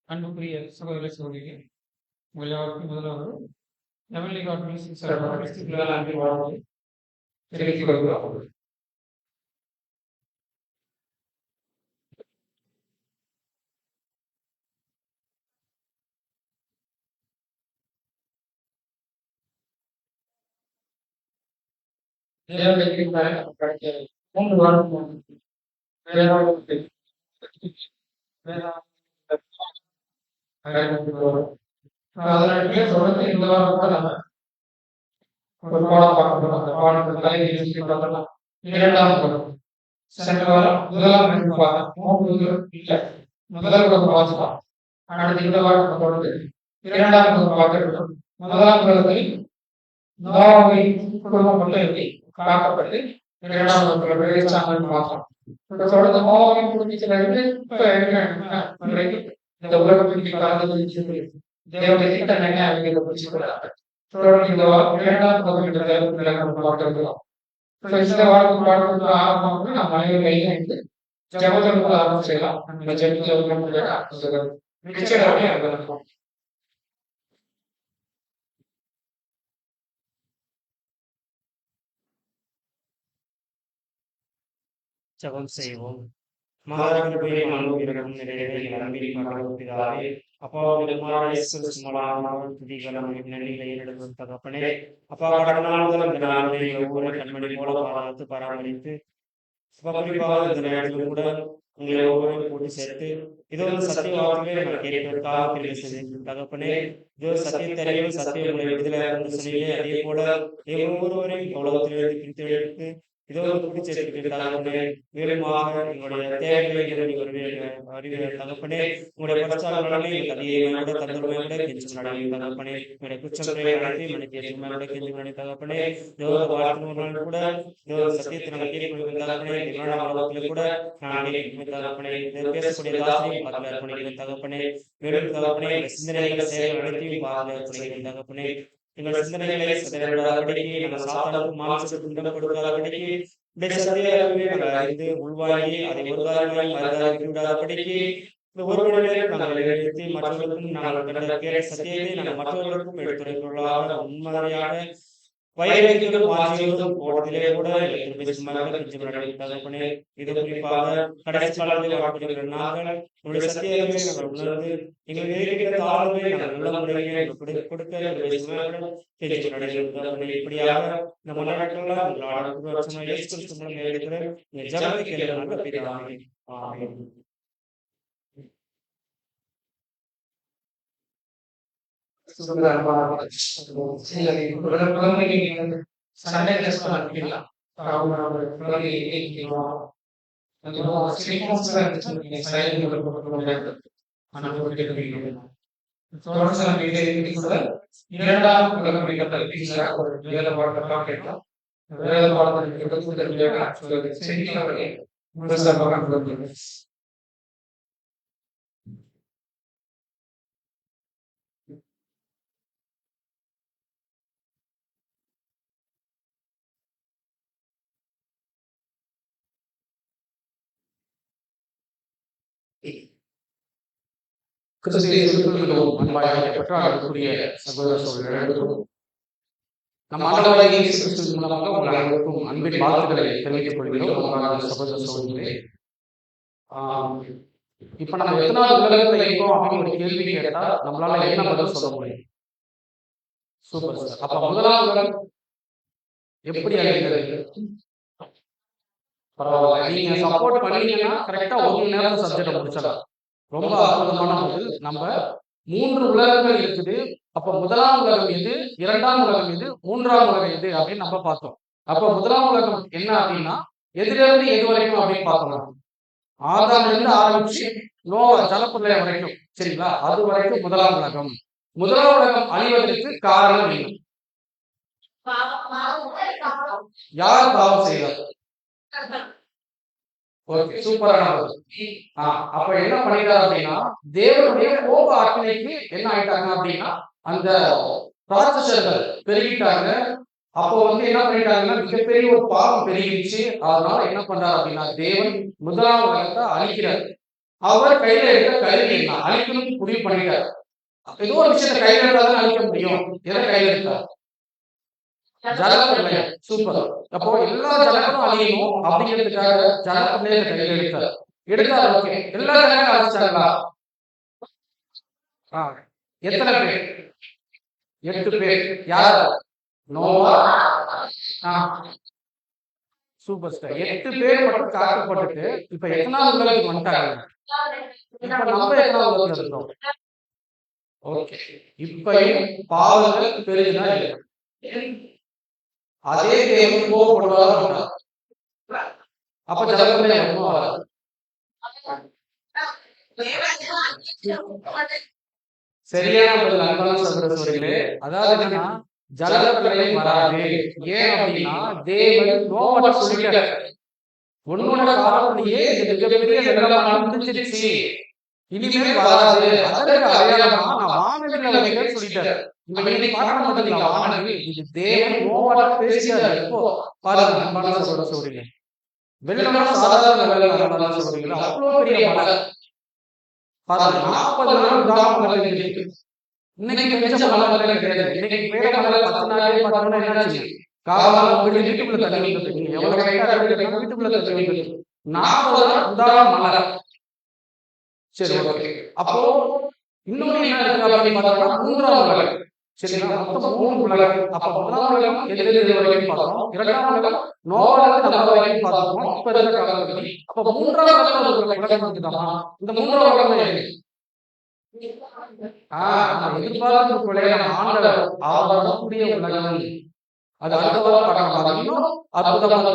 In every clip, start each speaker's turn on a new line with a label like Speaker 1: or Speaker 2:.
Speaker 1: அன்புக்குரிய சகோதர சகோதரிகளே, உங்கள் யாருக்கும் முதலாவது ஹெவன்லி காட் மியூசிக் சார்பாக கிறிஸ்துக்குள் அன்பின் வாழ்வை தெரிவித்துக் கொள்கிறோம். மூன்று வாரம் அதனால தொடர்ந்து இந்த வாரம் கூட நம்ம ஒரு பாடம் பார்க்கணும். அந்த பாடத்தில் தலைவி பார்த்தோம்னா இரண்டாம் படம். சென்ற வாரம் முதலாம் வகுப்பு பார்த்தோம். மூன்று இல்லை முதல் வகுப்பு பார்த்தோம். அடுத்து இந்த வாரம் தொடர்ந்து இரண்டாம் வகுப்பு பார்க்க வேண்டும். முதலாம் வகுப்பில் நோவாவை குடும்பம் மட்டும் எப்படி காக்கப்பட்டு இரண்டாம் வகுப்புல பிரவேசிச்சாங்கன்னு பார்த்தோம். தொடர்ந்து நோவாவை குடும்பத்திலிருந்து இந்த உலகத்திற்கு கலந்து தேவனுடைய திட்டம் என்ன அவங்க புரிச்சு கொள்ளாங்க. தொடர்ந்து இந்த வாரம் இரண்டாம் வகுப்பு பார்க்க இருக்கிறோம். இந்த வாரம் பாடத்துக்கு ஆரம்பமாக நம்ம அனைவரும் கையிலிருந்து ஜபங்களுக்கு ஆரம்பம் செய்யலாம். நம்ம ஜபிக்க நிச்சயமாக இருக்கும்.
Speaker 2: ஜபம் செய்வோம். மாதாவின் அன்பும் நிறைவே அன்பின் பிதாவே, அப்பாவுடைய தகப்பனே, அப்பா கடனால் முதல் இந்த நாளை ஒவ்வொரு கண்மணி போல பாதுகாத்து பராமரித்து குறிப்பாக இந்த நேரத்தில் கூட உங்களை ஒவ்வொரு கூட்டி சேர்த்து இதோ சத்திய வார்த்தைகளை நான் கேட்பதற்காக தெரிவு செய்தேன் தகப்பனே. இதோ சத்தியத்தரையும் சத்திய உங்களை விடுதலை சொன்னீங்க. அதே போல ஒவ்வொருவரையும் உலகத்திலிருந்து பிரித்து எடுத்து இதோ தகப்பனே, மேலுமாக எங்களுடைய தேவைகளை அறிவியல் தகப்பனே, உங்களுடைய பிரச்சாரங்களை அதிகமாக தந்தமையோட கெஞ்சும் நடையும் தகப்பனே, உங்களுடைய குற்றங்களை நடத்தி மனித சுமையோட கெஞ்சும் நடை தகப்பனே. வாழ்க்கைகள் கூட சத்தியத்தை நாங்கள் கேட்க தகப்பனே, உலகத்தில் கூட நான் தகப்பனே பேசக்கூடிய தாசையும் பார்க்க தகப்பனே. மேலும் தகப்பனே சிந்தனைகள் செயல்கள் அனைத்தையும் பார்க்க தகப்பனே. எங்கள் சிந்தனைகளை சிதறவிடாதபடிக்கு, எங்கள் சாத்தானுக்கு மாம்சத்துக்கு துன்பம் கொடுக்காதபடிக்கு, அறிந்து உள்வாங்கி அதை ஒருதாரமாய் மறுதாக்கி விடாதபடிக்கு இந்த ஒருவர்களை நாங்கள் நிறுத்தி மற்றவர்களுக்கும் நாங்கள் கண்ட கேட்ட சத்தியத்தை நாங்கள் மற்றவர்களுக்கும் எடுத்துரைப்பவர்களாக உண்மையாக வைரங்களும் வாசிகளும் போட்டதிலே கூட தகப்பனே. இது குறிப்பாக கடைசி காலத்தில் வாழப்படுகிற நாங்கள் உங்களுடைய சத்தியங்களை நாங்கள் உணர்ந்து எங்கள் இருக்கிற தாழ்வை நாங்கள் நல்ல முறையில் கொடுக்க இப்படியாக இந்த மன்னர்கள் ஜபத்தை கேள்வி.
Speaker 1: சண்டே கிளாஸ் பண்ணிக்கலாம். இரண்டாம் வேலை பாடத்தான் கேட்கலாம். வேலை பாடத்தை
Speaker 3: நம் ஆண்டவராகிய இயேசு கிறிஸ்துவின் மூலமாக உங்கள் அனைவருக்கும் அன்பின் வாழ்த்துக்களை தெரிவித்துக் கொள்கிறோம். சகோதர சகோதரிகளே, இப்ப நம்ம எத்தனாவது உலகத்துல இருக்கோம் அப்படின்னு ஒரு கேள்வி கேட்டா நம்மளால என்ன பதில் சொல்ல முடியும்? Super sir. அப்ப முதலாவது உலகம் எப்படி அழைக்கிறது? பரவாயில்ல, நீங்க சப்போர்ட் பண்ணீங்கன்னா கரெக்டா ஒரு மணி நேரம் சப்ஜெக்ட் முடிச்சிடலாம். ரொம்ப அற்புதமான பதில். நம்ம 3 உலகங்கள் இருக்குது. அப்ப முதலாம் உலகம் எது, இரண்டாம் உலகம் எது, மூன்றாம் உலகம் எது அப்படின்னு நம்ம பார்த்தோம். அப்ப முதலாம் உலகம் என்ன அப்படின்னா எதிலிருந்து எது வரைக்கும் அப்படின்னு பார்த்தோம். ஆதாம்ல இருந்து ஆரம்பிச்சு நோவா ஜலப்பிரளயம் வரைக்கும், சரிங்களா? அது வரைக்கும் முதலாம் உலகம். முதலாம் உலகம் அழிவதற்கு காரணம் என்ன? யார் பாவம் செய்தார்? ஓகே, சூப்பரான. அப்ப என்ன பண்ணிட்டாரு அப்படின்னா தேவனுடைய கோப ஆக்கினைக்கு என்ன ஆயிட்டாங்க அப்படின்னா அந்த ராட்சசர்கள் பெருகிட்டாங்க. அப்போ என்ன பண்ணிட்டாங்கன்னா மிகப்பெரிய ஒரு பாவம் பெருகிடுச்சு. அதனால என்ன பண்றாரு அப்படின்னா தேவன் முதலாம் உலகத்தை அழிக்கிறார். அவர் கையில இருக்க கருவி என்ன அழிக்கணும்னு முடிவு பண்ணிட்டார். ஏதோ ஒரு விஷயத்தை கையில இருந்தாலும் அழிக்க முடியும். எதை கையில இருக்கா? ஜலப்பிரளயம். சூப்பர். அப்போ எல்லா ஜலங்களும் அழியணும் அப்படிங்கிறதுக்காக ஜலப்பிரளயத்தை கையில எடுத்தார். எடுத்தார். ஓகே, எல்லா ஜனங்களும் அழிச்சாங்களா? எத்தனை பேர்? 8 பேர். யார்? நோவா. Super star. 8 பேர் மட்டும் காக்கப்பட்டுட்டு இப்ப எத்தனாவது உலகத்துக்கு வந்துட்டாங்க? இப்ப நம்ம எத்தனாவது உலகத்துல இருக்கோம்? ஓகே, இப்பயும் பாவங்கள் பெருகுதா இல்லையா? அதே தேவன் கோபப்படுவாரா? அப்ப ஜலப்பிரளயம் வருமா? சரியான பதில் அன்பான சகோதரர்களே. அதாவது என்னன்னா ஜலப்பிரளயம் வராது. ஏன் அப்படின்னா தேவன் நோவா சொல்லிட்டார், உன்னோட காலத்திலேயே இந்த மிகப்பெரிய வெள்ளம் முடிஞ்சிருச்சு, இனிமேல் வராது. அதற்கு அடையாளமா நான் வானவில்லை வைக்கிறேன்னு சொல்லிட்டாரு. இப்ப நீங்க பார்க்க மாட்டீங்களா வானவில்? இது தேவன் நோவா பேசிட்டாரு. இப்போ பாருங்க அன்பான சகோதரர்களே, வெள்ளம் சாதாரண வெள்ளம் அன்பான சகோதரர்களே, அவ்வளவு பெரிய மழை. பாருங்க 40 நாள் தாம மழை இருக்கு. இன்னைக்கு பெஞ்ச மழை கிடையாது. இன்னைக்கு பேர மழை 10 நாளே பார்த்தோம்னா என்னாச்சு? காலம் உங்க வீட்டுக்குள்ள தண்ணி வந்துருக்கு. எவ்வளவு கைட்டா இருக்கு, வீட்டுக்குள்ள தண்ணி வந்துருக்கு. 40 நாள் உதாரண மழை. சரி, ஓகே. அப்போ இன்னொரு என்ன இருக்கு அப்படின்னு பார்த்தோம்னா 3ஆம் உலகம். சரிங்களா? மொத்தம் 3 உலகம். அப்ப 1ஆம் உலகம் எதிர்த்து வரைக்கும் பார்த்தோம், 2ஆம் உலகம் நோவாவுக்கு நம்ம வரைக்கும் பார்த்தோம், இப்ப இருக்க காலப்படி. அப்ப 3ஆம் உலகம் ஒரு உலகம் இருக்குதாமா? இந்த 3ஆம் உலகம் எது? எதிர்பார்ப்பு கொலையான ஆண்டவர் அவருடைய உலகம். அது அடுத்தவாறு பார்க்கலாம். இன்னும் அற்புதமாக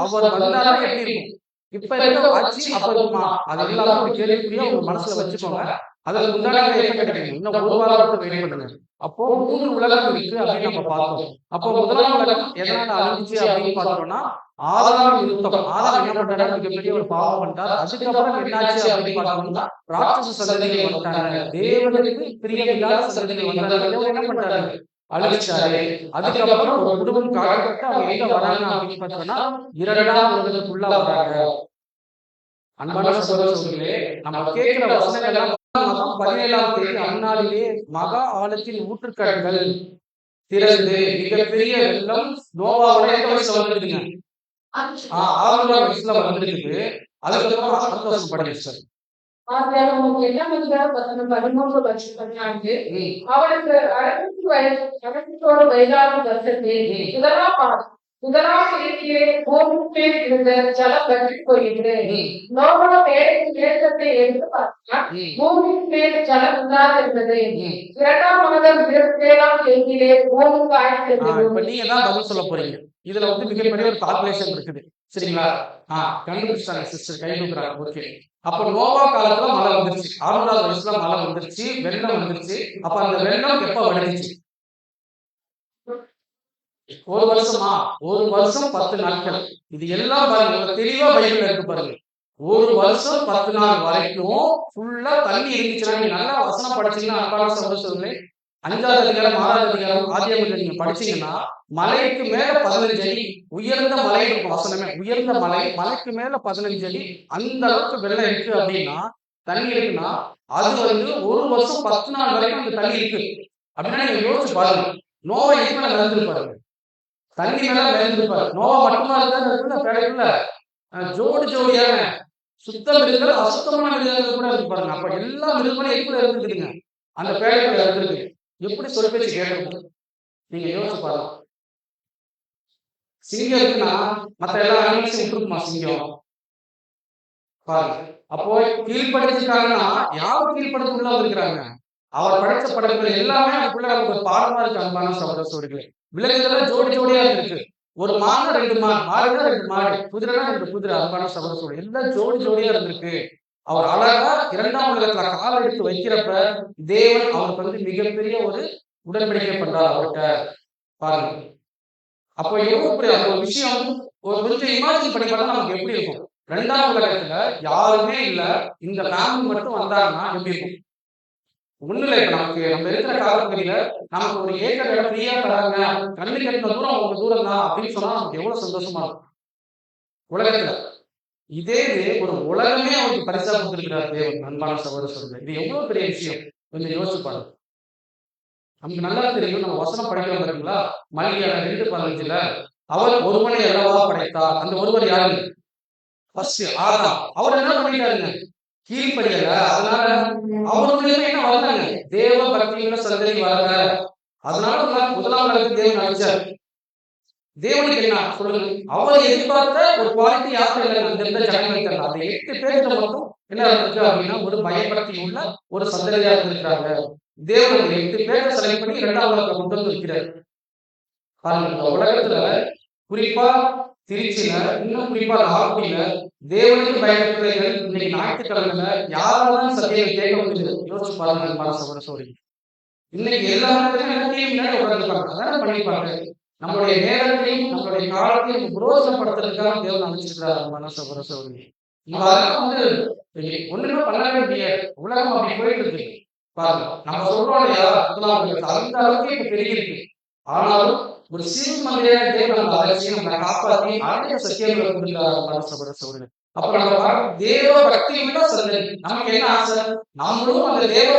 Speaker 3: அவர் வந்தாலே எப்படி இருக்கும்? இப்ப இருக்க ஆட்சி அப்ப இருக்குமா? அது எல்லாரும் ஒரு கேள்விக்குரிய உங்க மனசுல வச்சுக்கோங்க. அதுக்கு முன்னாடி எப்ப கிடைக்கும்? இன்னும் ஒரு வாரத்தை வெயிட் பண்ணுங்க. அப்போ 3 உலகம் இருக்கு அப்படின்னு நம்ம பார்த்தோம். அப்போ 1ஆம் உலகம் எதனால அழிஞ்சிச்சு அப்படின்னு பார்த்தோம்னா ஆதாம் யுத்தம். ஆதாம் என்ன பண்றாரு? மிகப்பெரிய ஒரு பாவம் பண்ணிட்டார். அதுக்கப்புறம் என்னாச்சு அப்படின்னு பார்த்தோம்னா ராட்சச சந்ததிகள் வந்துட்டாங்க. தேவனுக்கு பிரியமில்லாத சந்ததிகள் வந்தாங்க. என்ன பண்றாரு? அழிச்சாரு. அதுக்கப்புறம் ஒரு குடும்பம் காக்கப்பட்டு அவங்க எங்க வராங்க அப்படின்னு பார்த்தோம்னா 2ஆம் உலகத்துக்குள்ள வராங்க. அன்பான சகோதரர்களே, நம்ம கேட்கிற வசனங்கள் 17ஆம் தேதி அந்நாளிலே மகா ஆழத்தின் ஊற்றுக்கண்கள் திறந்து மிகப்பெரிய வெள்ளம் நோவாவோட எந்த வயசுல வந்துருக்குங்க? 6ஆம் வயசுல வந்துருக்குது. அதுக்கப்புறம் அடுத்த வருஷம் படிங்க சார்.
Speaker 1: அவளுக்கு 60 வயதான வருஷத்தில் முதலாம் தேதியிலே பூமிக்கு இருந்த ஜலம் வற்றி போயிற்று. நோவா பேழையின் ஏற்றத்தை எடுத்து பார்த்தால் பூமிக்கு மேல் ஜலம் இல்லாத இருந்தது. 2ஆம் மாதம் 27ஆம் தேதியிலே பூமிக்கு ஆயிரத்தி.
Speaker 3: இப்ப நீங்க தான் பதில் சொல்ல போறீங்க. இதுல வந்து மிகப்பெரிய ஒரு கால்குலேஷன் இருக்குது. சரிங்களா? கண்டுபிடிச்சாங்க சிஸ்டர், கை தூக்குறாங்க. ஓகே, அப்ப நோவா காலத்துல மழை வந்துருச்சு. 6ஆவது வயசுல மழை வந்துருச்சு, வெள்ளம் வந்துருச்சு. அப்ப அந்த வெள்ளம் எப்ப வடிச்சு? ஒரு வருஷமா? 1 வருஷம் 10 நாட்கள். இது எல்லாம் பாருங்க, தெளிவா பைபிள்ல இருக்கு பாருங்க. 1 வருஷம் 10 நாள் வரைக்கும் ஃபுல்லா தண்ணி இருந்துச்சுன்னா, நீங்க நல்லா வசனம் படிச்சீங்கன்னா அன்பான சகோதரர்களே, 5ஆவது அதிகாரம் 6ஆவது அதிகாரம் ஆதியாகமத்துல நீங்க படிச்சீங்கன்னா மலைக்கு மேல 15 அடி உயர்ந்த மலை இருக்கும். வசனமே உயர்ந்த மலை, மலைக்கு மேல 15 அடி. அந்த அளவுக்கு வெள்ளம் இருக்கு அப்படின்னா, தண்ணி இருக்குன்னா அது வந்து 1 வருஷம் 10 நாள் வரைக்கும் அந்த தண்ணி இருக்கு அப்படின்னா நீங்க யோசிச்சு பாருங்க. நோவா எதுக்கு மேல நடந்துருப்பாரு? தண்ணி மேல நடந்துருப்பாரு. நோவா மட்டுமா இருந்தா பேடைக்குள்ள ஜோடி ஜோடியான சுத்த மிருகங்கள் அசுத்தமான மிருகங்கள் கூட இருக்கு பாருங்க. அப்ப எல்லா மிருகங்களும் எப்படி இருந்துருக்குதுங்க? அந்த பேடைக்குள்ள இருந்திருக்கு. எப்படி சொல்லி பேச்சு கேட்கணும்? நீங்க யோசிச்சு பாருங்க. சிங்கம் இருக்குன்னா மத்த எல்லா அனிமல்ஸும் விட்டுருக்குமா சிங்கம்? பாருங்க. அப்போ கீழ்படுத்திருக்காங்கன்னா யாரும் கீழ்படுத்தி உள்ள வந்திருக்கிறாங்க. அவர் படைச்ச படைப்புகள் எல்லாமே அதுக்குள்ள நமக்கு ஒரு பாடமா இருக்கு. அன்பான சகோதரர்களே, விலங்குகள் ஜோடி ஜோடியா இருக்கு. ஒரு மாடு 2 மாடு, மாடுனா 2 மாடு, குதிரைனா 2 குதிரை. அன்பான சகோதரர்களே, எல்லாம் ஜோடி ஜோடியா இருந்திருக்கு. அவர் அழகா 2ஆம் உலகத்துல கால் எடுத்து வைக்கிறப்ப தேவன் அவருக்கு வந்து மிகப்பெரிய ஒரு உடன்படிக்கை பண்றார் அவர்கிட்ட. பாருங்க. அப்போ எவ்வளவு ஒரு விஷயம் ஒரு கொஞ்சம் இமேஜின் பண்ணி பார்த்தா நமக்கு எப்படி இருக்கும்? 2ஆம் உலகத்துல யாருமே இல்ல, இந்த ஃபேமிலி மட்டும் வந்தாங்கன்னா எப்படி இருக்கும்? ஒண்ணு இல்லை. இப்ப நமக்கு நம்ம இருக்கிற காலப்பகுதியில நமக்கு ஒரு ஏக்கர் இடம் ஃப்ரீயா தராங்க, கண்ணு கட்டின தூரம் அவங்க தூரம் தான் அப்படின்னு சொன்னா நமக்கு எவ்வளவு சந்தோஷமா இருக்கும் உலகத்துல. இதே ஒரு உலகமே அவருக்கு பரிசா கொடுத்திருக்கிறார் தேவன். அன்பான சகோதர சொல்றேன், இது எவ்வளவு பெரிய விஷயம் கொஞ்சம் யோசிச்சு பாருங்க. நமக்கு நல்லா தெரியும், நம்ம வசனம் படிக்கிறோம் பாத்தீங்களா, மல்கியா 2:15 அவர் ஒருவனை அல்லவா படைத்தார். அந்த ஒருவர் யாரு? ஃபர்ஸ்ட் ஆதாம். அவர் என்ன பண்ணிட்டாருங்க? கீழ்ப்படியல. அதனால அவருடைய என்ன வந்தாங்க? தேவ பக்தியுள்ள சந்ததி வரல. அதனால முதலாம் தேவன் அழைச்சார். தேவனுக்கு என்ன சொல்லுங்க, அவர் எதிர்பார்த்த ஒரு குவாலிட்டி யாரும் இல்லை. அந்த ஜனங்களுக்கு அந்த 8 பேர்கிட்ட மட்டும் என்ன இருக்கு அப்படின்னா, ஒரு பயபக்தி உள்ள ஒரு சந்ததியா இருந்திருக்காங்க. தேவன் 8 பேரை செலக்ட் பண்ணி 2ஆம் உலகத்தை கொண்டு வந்து வைக்கிறார். பாருங்க, உலகத்துல குறிப்பா திருச்சியில, இன்னும் குறிப்பா நாகூர்ல தேவனுக்கு பயன்படுத்துறீர்கள். இன்னைக்கு ஞாயிற்றுக்கிழமையில யாராலும் சத்தியம் கேட்க முடியுது? யோசிச்சு பாருங்க சோரி. இன்னைக்கு எல்லாருக்கும் உட்காந்துருப்பாங்க, அதான் பண்ணிப்பாங்க. நம்மளுடைய நேரத்தையும் நம்மளுடைய காலத்தையும் புரோஜனப்படுத்துறதுக்காக தேவன் அமைச்சிருக்கிறார். மனசோர சோதரி ஒண்ணுமே பண்ணவே முடியாது. உலகம் அப்படி போயிட்டு இருக்கு பாருங்க. நம்ம சொல்றோம் இல்லையா, அந்த அளவுக்கு இப்ப பெரிய இருக்கு. ஆனாலும் ஒரு சிறு மனிதன் தேவன் நம்ம அலட்சியம் நம்மளை காப்பாற்றி அனைத்து சத்தியங்களை கொடுக்கிறார். மனசோர சோதரி அப்ப நம்ம தேவ பக்தி உள்ள சந்ததி. நமக்கு என்ன ஆசை? நம்மளும் அந்த தேவ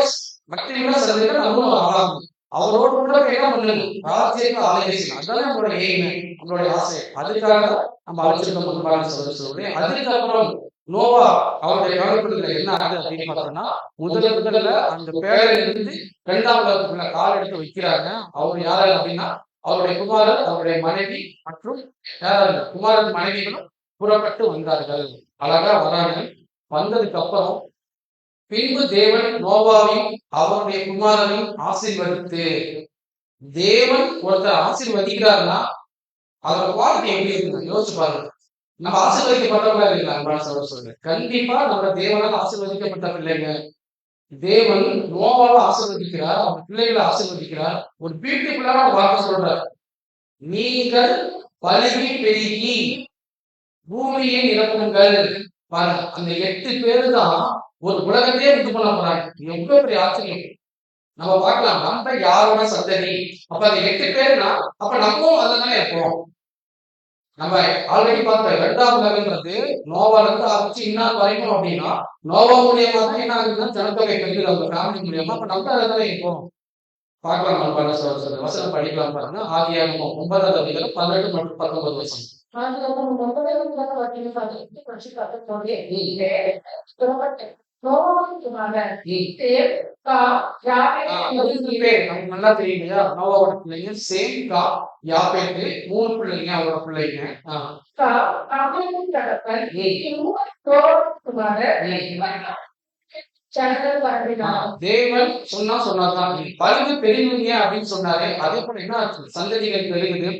Speaker 3: பக்தி உள்ள சந்ததியில நம்மளும் ஆளாகும். அவரோடு கூட என்ன பண்ணணும்? ராஜ்யத்தை ஆலோசனை. அதுதான் நம்மளோட எய்ம், நம்மளுடைய ஆசை. அதுக்காக நம்ம அழைச்சிருக்கோம். அதுக்கப்புறம் நோவா அவருடைய காலத்துல என்ன ஆகுது அப்படின்னு பார்த்தோம்னா, முதல்ல அந்த பேழையிலிருந்து 2ஆம் உலகத்துக்குள்ள கால் எடுத்து வைக்கிறாங்க. அவர் யாரு அப்படின்னா, அவருடைய குமாரர், அவருடைய மனைவி மற்றும் யாராரு குமாரன் மனைவிகளும் புறப்பட்டு வந்தார்கள். அழகா வராங்க. வந்ததுக்கு அப்புறம் பின்பு தேவன் நோவாவையும் அவருடைய குமாரனையும் ஆசீர்வதித்து, தேவன் ஒருத்தர் ஆசீர்வதிக்கிறாருன்னா அதோட குவாலிட்டி எப்படி இருக்குன்னு யோசிச்சு பாருங்க. நம்ம ஆசீர்வதிக்கப்பட்டவங்களா இல்லைங்களா? சொல்றேன், கண்டிப்பா நம்ம தேவனால் ஆசீர்வதிக்கப்பட்ட பிள்ளைங்க. தேவன் நோவாவை ஆசீர்வதிக்கிறார், அவங்க பிள்ளைகளை ஆசீர்வதிக்கிறார். ஒரு பியூட்டிஃபுல்லான வார்த்தை சொல்றார், நீங்கள் பலுகி பெருகி பூமியை நிரப்புங்கள். பாருங்க, அந்த 8 பேரு தான் ஒரு உலகத்தையே உண்டு பண்ண போறாங்க. எவ்வளவு பெரிய ஆச்சரியம். நம்ம பார்க்கலாம், நம்ம யாரோட சந்ததி. அப்ப அந்த 8 பேருனா அப்ப நம்மளும் அதுதானே இருப்போம். நம்ம ஆல்ரெடி பார்த்த 2ஆம் உலகம்ன்றது நோவால இருந்து ஆரம்பிச்சு இன்னும் வரைக்கும் அப்படின்னா, நோவா மூலியமா தான் என்ன ஆகுதுன்னா ஜனத்தொகை பெருகுது, அவங்க ஃபேமிலி மூலியமா. அப்ப நம்ம அதுதானே இருப்போம். பார்க்கலாம், நம்ம வசனம் படிக்கலாம் பாருங்க. ஆதியாகமம் 9ஆம் அதிகாரம் 18 மற்றும் 19 வசனம். நல்லா தெரியும் இல்லையா? நோவாவோட பிள்ளைங்க சேம், காம், யாப்பேத்து 3 பிள்ளைங்க, அவரோட பிள்ளைங்க. தேவன் சொன்னாதான் பழுது பெருகுங்க அப்படின்னு சொன்னாரு. அதே போல என்ன ஆச்சு? சந்ததிகள் பெருகுது.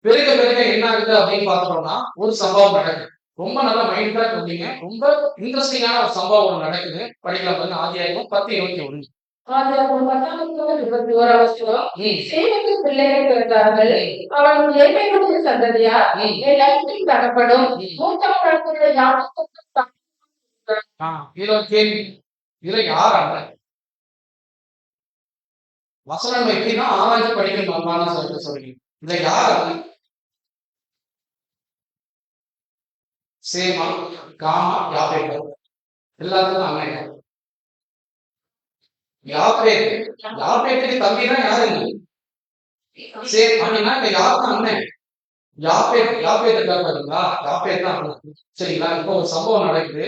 Speaker 3: பெருக என்ன ஆகுது அப்படின்னு பார்த்தோம்னா, ஒரு சம்பவம் நடக்குது. ரொம்ப நல்லா மைண்டா இருந்தீங்க. ரொம்ப இன்ட்ரெஸ்டிங்கான ஒரு சம்பவம் நடக்குது. படிக்கலாம் பாருங்க. ஆதியாகமம் 10:21. இதுல யார் வசனம் எப்படின்னா ஆராய்ச்சி படிக்கணும் சொல்றீங்க. இந்த யார்? சேமா, காமா, யாப்பேத் எல்லாத்துக்கும் அண்ணன். யாப்பேத்துக்கு தம்பி தான் யாரு? சேம் அப்படின்னா இந்த யாருக்கும் அண்ணன். யாப்பேத் பாருங்களா, யாப்பேத் தான் அண்ணன். சரிங்களா? இப்போ ஒரு சம்பவம் நடக்குது.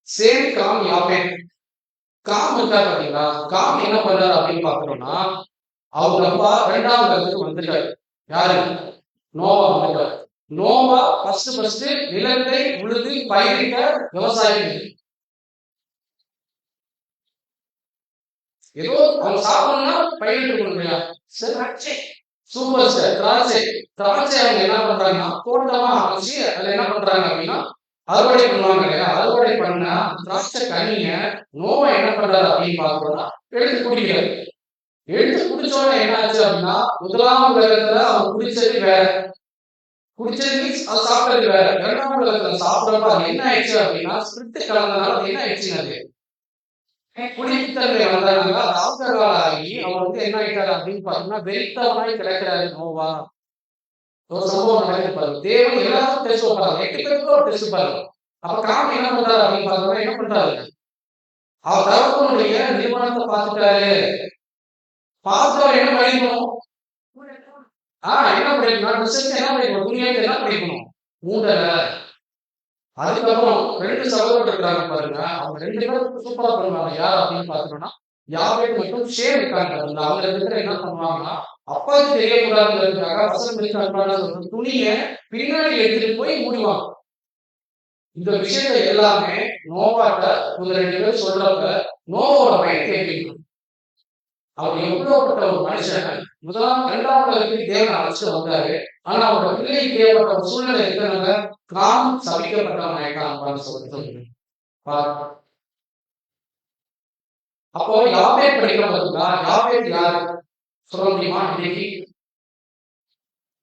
Speaker 3: Same, com, யாப்பேத். காம் இருக்கா பாத்தீங்களா? காம் என்ன பண்றாரு அப்படின்னு பாக்குறோம்னா, அவங்க அப்பா 2ஆம் உலகத்துக்கு வந்துட்டாரு. யாரு? நோவா வந்துட்டாரு. நோவா ஃபர்ஸ்ட் நிலத்தை உழுது பயிரிட்ட விவசாயம். ஏதோ அவங்க சாப்பிடணும்னா பயிரிட்டு இல்லையா? Super sir. திராட்சை அவங்க என்ன பண்றாங்கன்னா தோட்டமா அமைச்சு அதுல என்ன பண்றாங்க அப்படின்னா அறுவடை பண்ணுவாங்க இல்லையா? அறுவடை பண்ண திராட்சை கனிய நோவா என்ன பண்றாரு அப்படின்னு பாக்குறோம்னா எடுத்து குடிக்கிறாரு. எடுத்து குடிச்சோட என்ன ஆச்சு அப்படின்னா, முதலாம் உலகத்துல அவன் குடிச்சது வேற, குடிச்சது அது சாப்பிட்டது வேற. 2ஆம் உலகத்துல சாப்பிடறப்ப அது என்ன ஆயிடுச்சு அப்படின்னா, ஸ்பிரிட் கலந்தனால அது என்ன ஆயிடுச்சுன்னு, அது குடித்தன்மை வந்தாங்க. அது ஆல்கஹால் ஆகி அவர் என்ன ஆயிட்டாரு அப்படின்னு பாத்தீங்கன்னா வெறித்தவனாய் கிடக்கிறாரு நோவா. ஒரு சம்பவம் நடந்திருப்பாரு. தேவன் எல்லாரும் டெஸ்ட் வைப்பாங்க. 8 பேருக்கு ஒரு டெஸ்ட் பாருங்க. அப்ப காம் என்ன பண்றாரு அப்படின்னு பார்த்தோம்னா என்ன பண்றாரு, அவர் தகப்பனுடைய நிறுவனத்தை பார்த்துட்டாரு. பார்த்து என்ன படிக்கணும், என்ன படிக்கணும், ரிசர்ச் என்ன படிக்கணும், துணியாக்கு என்ன படிக்கணும், மூடல. அதுக்கப்புறம் 2 சகோதரர்கள் இருக்காங்க பாருங்க, அவங்க 2 பேரும் சூப்பரா பண்ணுவாங்க. யார் அப்படின்னு பார்த்தோம்னா யாவேத் மற்றும் ஷேம் இருக்காங்க. அவங்க 2 பேரும் என்ன பண்ணுவாங்கன்னா, அப்பாவுக்கு தெரியக்கூடாதுங்கிறதுக்காக வசனம் இருக்கு அன்பான துணியை பின்னாடி எடுத்துட்டு போய் மூடுவாங்க. இந்த விஷயத்தை எல்லாமே நோவாட்ட இவங்க 2 பேரும் சொல்றப்ப நோவோட பையன் கேட்கணும். அவர் எவ்வளவுப்பட்ட ஒரு மனுஷன், இரண்டாம் உலகத்துக்கு தேவன் அழைச்சிட்டு வந்தாரு. ஆனா அவரோட பிள்ளைக்கு ஏற்பட்ட ஒரு சூழ்நிலை இருக்கிறவங்க காம் சபிக்கப்பட்டவன் சொல்லுங்க. அப்போ யாவேத் படிக்கிற பார்த்தீங்களா, யாவேத் யாரு சொல்ல முடியுமா? இன்னைக்கு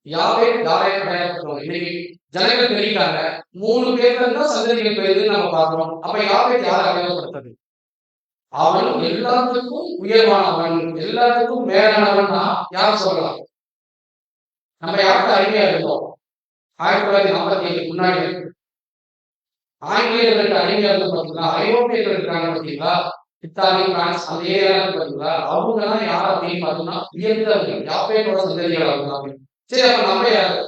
Speaker 3: யாவேத் யாரை அடையாளப்படுத்துவோம்? இன்னைக்கு ஜனங்கள் தெரிவிக்காங்க 3 பேர்கள் தான் சந்ததிகள் பெயர்ந்து நம்ம பார்க்கிறோம். அப்ப யாவேத் யாரை அடையாளப்படுத்துறது? அவன் எல்லாத்துக்கும் உயர்வானவன், எல்லாத்துக்கும் மேலானவன் தான் யார் சொல்லலாம்? நம்ம யாருக்கு அருமையா இருக்கோம்? 1947 முன்னாடி ஆங்கிலேயர்களுக்கு அருமையா இருந்தோம் பார்த்தீங்களா, ஐரோப்பியர்கள் இருக்காங்க பார்த்தீங்களா, இத்தாலி, பிரான்ஸ் அந்த ஏரியா பார்த்தீங்களா, அவங்க எல்லாம் யார் அப்படின்னு பார்த்தோம்னா உயர்ந்தவர்கள், யாப்பேட்டோட சந்ததிகள் அவங்க. சரி, அப்ப நம்ம யாரு?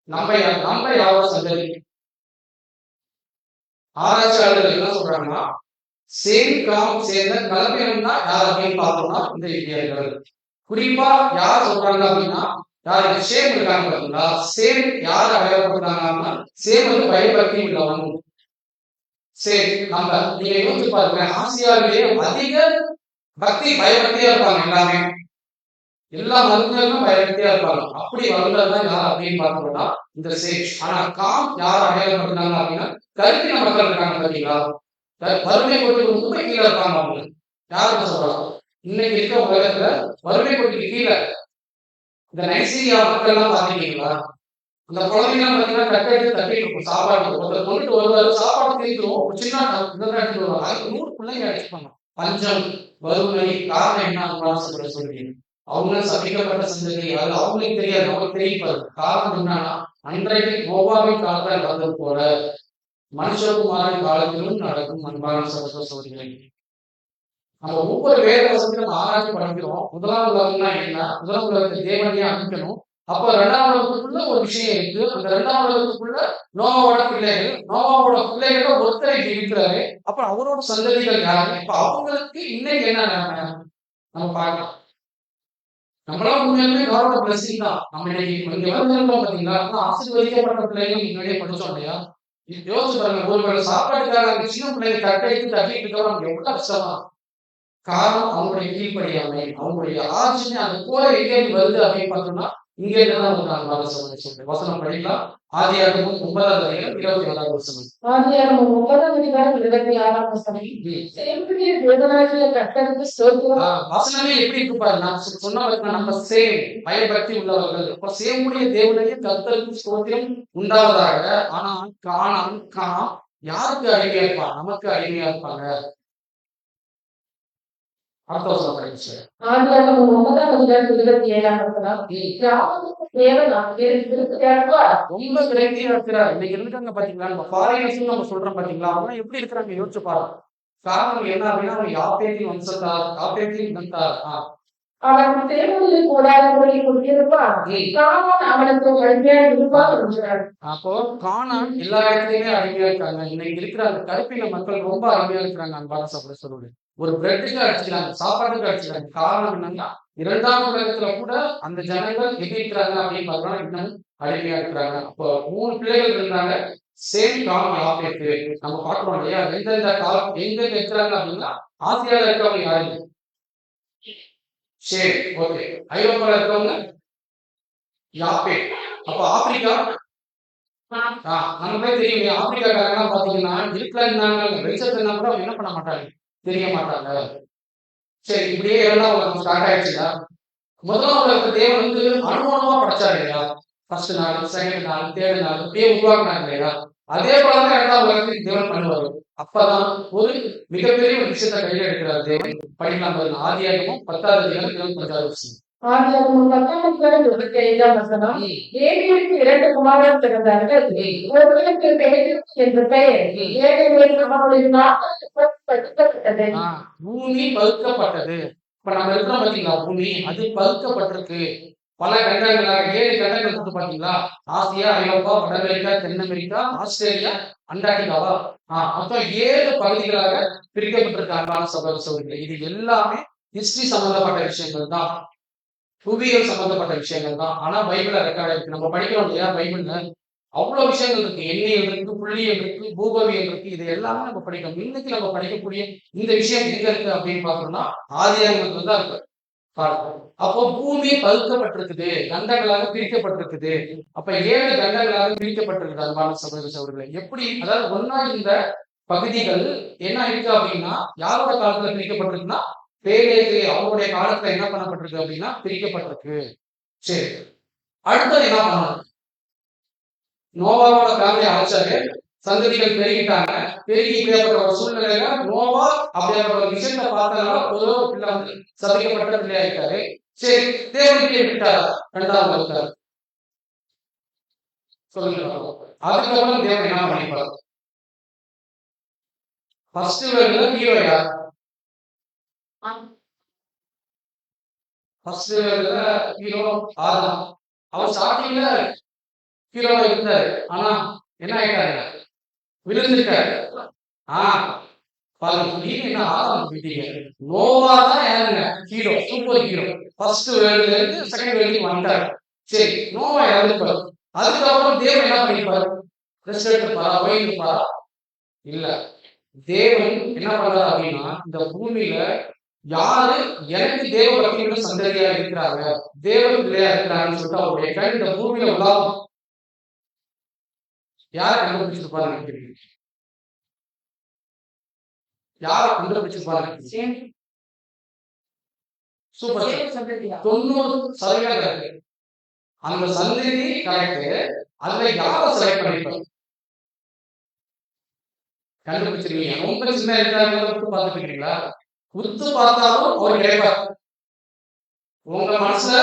Speaker 3: நம்ம யாரோட சந்ததி? ஆராய்ச்சியாளர்கள் என்ன சொல்றாங்கன்னா, சேம் காம் சேர்ந்த கலப்பினம் தான் யார் அப்படின்னு பார்த்தோம்னா இந்த இந்தியர்கள். குறிப்பா யார் சொல்றாங்க அப்படின்னா, யாருக்கு சேம் இருக்காங்க பார்த்தீங்களா, சேம் யார் அடையாளப்படுறாங்கன்னா சேம் வந்து பயபக்தி உள்ளவன். சரி, நம்ம நீங்க யோசிச்சு பாருங்க, ஆசியாவிலேயே அதிக பக்தி பயபக்தியா இருப்பாங்க. எல்லாமே எல்லா மருந்துகளும் பயபக்தியா இருப்பாங்க. அப்படி வளர்ந்ததுதான் யார் அப்படின்னு பார்த்தோம்னா இந்த சேம். ஆனா காம் யார் அடையாளப்படுறாங்க அப்படின்னா கருப்பின மக்கள் இருக்காங்க பார்த்தீங்களா, வறுமை கோட்டுக்கு ரொம்ப கீழே இருப்பாங்க. அவங்க யாருக்கு சொல்றாங்க? இன்னைக்கு இருக்க உலகத்துல வறுமை கோட்டுக்கு கீழே இந்த நைசீரியா மக்கள் எல்லாம் பாத்தீங்களா, அந்த குழந்தைங்க பாத்தீங்கன்னா கட்டெடுத்து தட்டிட்டு இருக்கும் சாப்பாடு. ஒருத்தர் கொண்டுட்டு வருவாரு, சாப்பாடு தீர்த்துரும், ஒரு சின்ன எடுத்துட்டு வருவாங்க. அதுக்கு 100 பிள்ளைங்க அடிச்சுப்பாங்க. பஞ்சம், வறுமை, காரணம் என்ன சொல்றீங்க? அவங்க சபிக்கப்பட்ட சந்ததி. அது அவங்களுக்கு தெரியாது, அவங்களுக்கு தெரியும். காரணம் என்னன்னா அன்றைக்கு கோவாவின் காலத்தில் நடந்தது போல மனுஷகுமாரின் காலத்திலும் நடக்கும். அன்பான சகோதரர்களே, நம்ம ஒவ்வொரு வேத வசனத்தையும் ஆராய்ச்சி படிக்கிறோம். முதலாம் உலகம்னா என்ன, முதலாம் உலகத்தை தேவனையே அமைக்கணும். அப்ப 2ஆம் உலகத்துக்குள்ள ஒரு விஷயம் இருக்கு. அந்த 2ஆம் உலகத்துக்குள்ள நோவாவோட பிள்ளைகள ஒருத்தரை இருக்கிறாரு. அப்ப அவரோட சந்ததிகள் யாரு? இப்ப அவங்களுக்கு இன்னைக்கு என்ன நம்ம பார்க்கலாம். நம்மளாம் உண்மையுமே கவர்ன பிளஸிங் தான். நம்ம இன்னைக்கு இங்க வந்திருக்கோம் பாத்தீங்களா, ஆசீர்வதிக்கப்பட்ட பிள்ளைகள் முன்னாடியே படிச்சோம் இல்லையா? யோசிச்சு பாருங்க, ஒருவேளை சாப்பாட்டுக்காக சின்ன பிள்ளைங்க தட்டிட்டு இருக்கவங்க நமக்கு எவ்வளவு கஷ்டமா. காரணம் அவங்களுடைய கீழ்ப்படியாமை, அவங்களுடைய ஆட்சி அந்த போல எங்கேயிருந்து வருது அப்படின்னு பார்த்தோம்னா இங்க இருந்துதான் சொல்றேன். வசனம் படிக்கலாம். ஆதியாகமம் 9ஆம் அதிகாரம் 27ஆம் வசனம்.
Speaker 4: ஆதியாகமம் 9ஆம் அதிகாரம் 26ஆம் வசனம். சேமுடைய தேவனாகிய கர்த்தருக்கு ஸ்தோத்திரம்.
Speaker 3: வசனமே எப்படி இருக்கு பாரு, நான் சொன்ன நம்ம சேம் பயபக்தி உள்ளவர்கள். இப்ப சேமுடைய தேவனாகிய கர்த்தருக்கு ஸ்தோத்திரம் உண்டாவதாக. ஆனா கானான் யாருக்கு அடிமையா இருப்பான்? நமக்கு அடிமையா இருப்பாங்க.
Speaker 4: ஆதியாகமம் 9ஆம் அதிகாரம் 27ஆம் வசனம்.
Speaker 3: ரொம்ப விரைவியா இருக்கிறார். இன்னைக்கு இருக்காங்க பாத்தீங்களா, நம்ம ஃபாரினர்ஸ் நம்ம சொல்றோம் பாத்தீங்களா, அவங்க எப்படி இருக்கிறாங்க யோசிச்சு பாருங்க. காரணம் என்ன அப்படின்னா அவங்க யாப்பேத்தின் வம்சத்தார், யாப்பேத்தின் இனத்தார்.
Speaker 4: அவன் தேவனுடைய கூடாரங்களை கொண்டிருப்பான். கானான் அவனுக்கு அடிமையாக இருப்பான் என்றார்.
Speaker 3: அப்போ கானான் எல்லா இடத்துலயுமே அடிமையா இருக்காங்க. இன்னைக்கு இருக்கிற அந்த கருப்பின மக்கள் ரொம்ப அடிமையா இருக்கிறாங்க. அன்பான சகோதர சொல்லுவது, ஒரு பிரெட்டுக்கு அடிச்சுக்கிறாங்க, சாப்பாட்டுக்கு அடிச்சுக்கிறாங்க. காரணம் என்னன்னா 2ஆம் உலகத்துல கூட அந்த ஜனங்கள் எப்படி இருக்கிறாங்க அப்படின்னு பார்த்தோம்னா இன்னும் அடிமையா இருக்கிறாங்க. அப்போ 3 பிள்ளைகள் இருந்தாங்க. சேம் காம் யாப்பேத்து நம்ம பார்க்கிறோம் இல்லையா. எந்தெந்த காலம் எங்க இருக்கிறாங்க அப்படின்னா ஆசியால இருக்கவங்க யாரு? சரி, ஓகே. ஐரோப்பால இருக்கவங்க யாப்பேத். அப்ப ஆப்பிரிக்கா நமக்கே தெரியும். ஆப்பிரிக்காக்காரங்க பாத்தீங்கன்னா இருட்டுல இருந்தாங்க, வெளிச்சத்துல இருந்தா கூட அவங்க என்ன பண்ண மாட்டாங்க, தெரிய மாட்டாங்க. சரி, இப்படியே 2ஆம் உலகம் ஸ்டார்ட் ஆயிடுச்சுன்னா 1ஆம் உலகத்தை தேவன் வந்து அனுமானமா படைச்சாரு இல்லையா. ஃபர்ஸ்ட் நாள், செகண்ட் நாள், தேர்ட் நாள் இப்படியே உருவாக்குனாங்க இல்லையா. அதே போலதான் 2ஆம் உலகத்துக்கு தேவன் பண்ணுவாரு. அப்பதான் ஒரு மிகப்பெரிய ஒரு விஷயத்தை கையில எடுக்கிறார் தேவன். படிக்கலாம் பாருங்க. ஆதியாகமம் 10ஆம் அதிகாரம் 26ஆம் வசனம்.
Speaker 4: ஆதியாகமம் 19:25 வசனம். ஏலிக்கு 2 குமாரர் பிறந்தார்கள். ஒருவனுக்கு பேதுரு என்ற பெயர். ஏனெனில் அவனுடைய நாட்கள் பழுக்கப்பட்டது.
Speaker 3: பூமி பழுக்கப்பட்டது. இப்ப நம்ம இருக்கிறோம் பாத்தீங்களா, பூமி அது பழுக்கப்பட்டிருக்கு. பல கண்டங்களாக 7 கண்டங்கள் இருக்கு பாத்தீங்களா, ஆசியா, ஐரோப்பா, வட அமெரிக்கா, தென் அமெரிக்கா, ஆஸ்திரேலியா, அண்டார்டிகாவா, மொத்தம் 7 பகுதிகளாக பிரிக்கப்பட்டிருக்காங்க சகோதரர்களே. இது எல்லாமே ஹிஸ்டரி சம்பந்தப்பட்ட விஷயங்கள் தான், புவியியல் சம்பந்தப்பட்ட விஷயங்கள் தான். ஆனா பைபிள்ல ரெக்கார்ட் இருக்கு. நம்ம படிக்கிறோம் இல்லையா, பைபிள்ல அவ்வளவு விஷயங்கள் இருக்கு. எண்ணியல் இருக்கு, புள்ளியல் இருக்கு, பூகோவியல் இருக்கு. இது எல்லாமே நம்ம படிக்கணும். இன்னைக்கு நம்ம படிக்கக்கூடிய இந்த விஷயம் எங்க இருக்கு அப்படின்னு பாத்தோம்னா ஆதியாகமத்துல தான் இருக்கு. அப்போ பூமி பழுக்கப்பட்டிருக்குது, கண்டங்களாக பிரிக்கப்பட்டிருக்குது. அப்ப 7 கண்டங்களாக பிரிக்கப்பட்டிருக்குது. அன்பான சகோதர சகோதரர்களே, எப்படி, அதாவது ஒன்னா இந்த பகுதிகள் என்ன இருக்கு அப்படின்னா யாரோட காலத்துல பிரிக்கப்பட்டிருக்குன்னா பேலேகு அவருடைய காலத்துல என்ன பண்ணப்பட்டிருக்கு அப்படின்னா பிரிக்கப்பட்டிருக்கு. சரி, அடுத்தது என்ன பண்ணணும்? நோவாவோட ஃபேமிலி அழைச்சாரு, சந்ததிகள் பெருகிட்டாங்க. பெருகி இப்படியாப்பட்ட ஒரு சூழ்நிலையில நோவா அப்படியாப்பட்ட ஒரு விஷயத்தை பார்த்தனால ஒரு பிள்ளை வந்து சபிக்கப்பட்ட பிள்ளையா இருக்காரு. சரி, தேவனுக்கு விட்டாரா? 2ஆவது இருக்காரு. சொல்லுங்க. அதுக்கப்புறம் தேவன் என்ன பண்ணிப்பாரு? ஃபர்ஸ்ட் வேர்ல ஹீரோ யார்? ஃபர்ஸ்ட் வேர்ல ஹீரோ ஆதாம். அவர் ஸ்டார்டிங்ல ஹீரோவா இருந்தாரு. ஆனா என்ன ஆயிட்டாரு? விழுந்துட்டாரு. நோவா தான் யாருங்க? Hero, super hero. ஃபர்ஸ்ட் வேர்ல்ட்ல இருந்து செகண்ட் வேர்ல்டுக்கு வந்துட்டாரு. சரி, நோவா இறந்துப்பாரு. அதுக்கப்புறம் தேவன் என்ன பண்ணிப்பாரு? ரெஸ்ட் எடுத்துப்பாரா? ஓய்ந்துப்பாரா? இல்ல. தேவன் என்ன பண்றாரு அப்படின்னா இந்த பூமியில யாரு எனக்கு தேவ பக்தியோட சந்ததியா இருக்கிறாங்க, தேவ பிள்ளையா இருக்கிறாங்கன்னு சொல்லிட்டு அவருடைய கண் இந்த பூமியில உலாவும். யார கண்டுபிடிச்சிருப்பாரு? யார கண்டுபிடிச்சிருப்பாரு? சூப்பர். 90% அந்த சந்ததி கரெக்ட். அதுல யார செலக்ட் பண்ணிருப்பாரு? கண்டுபிடிச்சிருக்கீங்க. ரொம்ப சின்ன இருக்கிறாங்க பார்த்துருக்கீங்களா? உத்து பார்த்தாலும் அவர் கிடைப்பார். உங்க மனசுல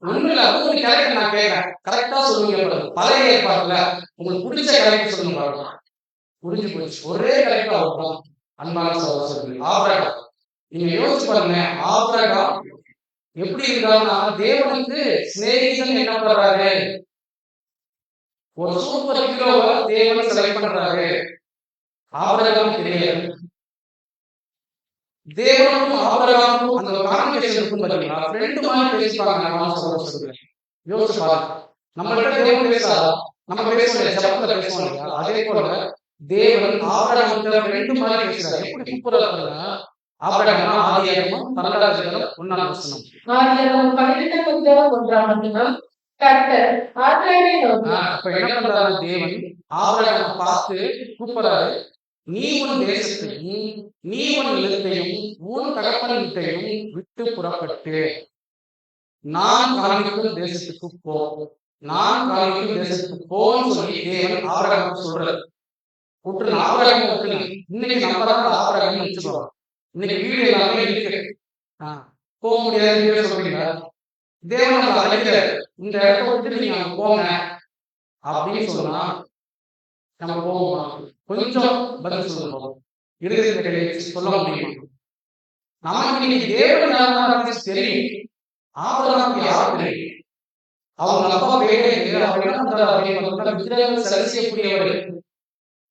Speaker 3: ஒண்ணு இல்ல, ஒரு கேரக்டர் நான் கேட்கிறேன், கரெக்டா சொல்லுங்க. பழைய ஏற்பாடுல உங்களுக்கு பிடிச்ச கேரக்டர் சொல்லுங்க. புரிஞ்சு போச்சு, ஒரே கேரக்டர் அவர் தான். அன்பான சகோதரர்களே, ஆபிரகாம். நீங்க யோசிச்சு பாருங்க, ஆபிரகாம் எப்படி இருக்காருன்னா தேவனுக்கு சிநேகிதன் என்ன பண்றாரு? ஒரு சூப்பர் ஹீரோவை தேவன் செலக்ட் பண்றாரு. ஆபிரகாம் தெரியாது. தேவனுக்கும் ஆபிரகாமுக்கும் அந்த கான்வர்சேஷன் இருக்கும் பாத்தீங்களா, ரெண்டு மாதிரி பேசிப்பாங்க. யோசிச்சு பாருங்க, நம்ம கிட்ட தேவன் பேசாதா? நம்ம பேசுவோம், ஜபத்துல பேசுவோம் இல்லையா? அதே போல தேவன் ஆபிரகாமுக்கு ரெண்டு மாதிரி பேசுறாரு. எப்படி சூப்பரா இருக்காங்க. ஆபிரகாம் ஆதியாகமம் 12:1 வசனம்.
Speaker 4: ஆதியாகமம் 12:1 கர்த்தர் ஆபிரகாமை நோக்கி,
Speaker 3: அப்ப என்ன பண்றாரு தேவன்? ஆபிரகாமை பார்த்து கூப்பிடுறாரு, நீ உன் தேசத்தையும் நீ உன் நிலத்தையும் உன் தகப்பன் வீட்டையும் விட்டு புறப்பட்டு நான் காண்பிக்கும் தேசத்துக்கு போ, நான் காண்பிக்கும் தேசத்துக்கு போன்னு சொல்லி தேவன் ஆபிரகாமுக்கு சொல்றாரு. விட்டுருங்க, ஆபிரகாமை விட்டுருங்க. இன்னைக்கு நம்ம தான் ஆபிரகாம்னு வச்சுக்கோம். இன்னைக்கு வீடு எல்லாமே இருக்கு, போக முடியாது சொல்றீங்க. தேவன் நம்ம அழைக்கிறாரு, இந்த இடத்த விட்டு நீங்க அங்க போங்க அப்படின்னு சொன்னா நம்ம போவோம். கொஞ்சம் பதில் சொல்லணும், இறுதி சொல்ல முடியுமா? நமக்கு இன்னைக்கு தேவன் தெரியும். ஆபிரகாமுக்கு யார் தெரியும்? அவங்க அப்பா பேரே சரி செய்யக்கூடியவர்.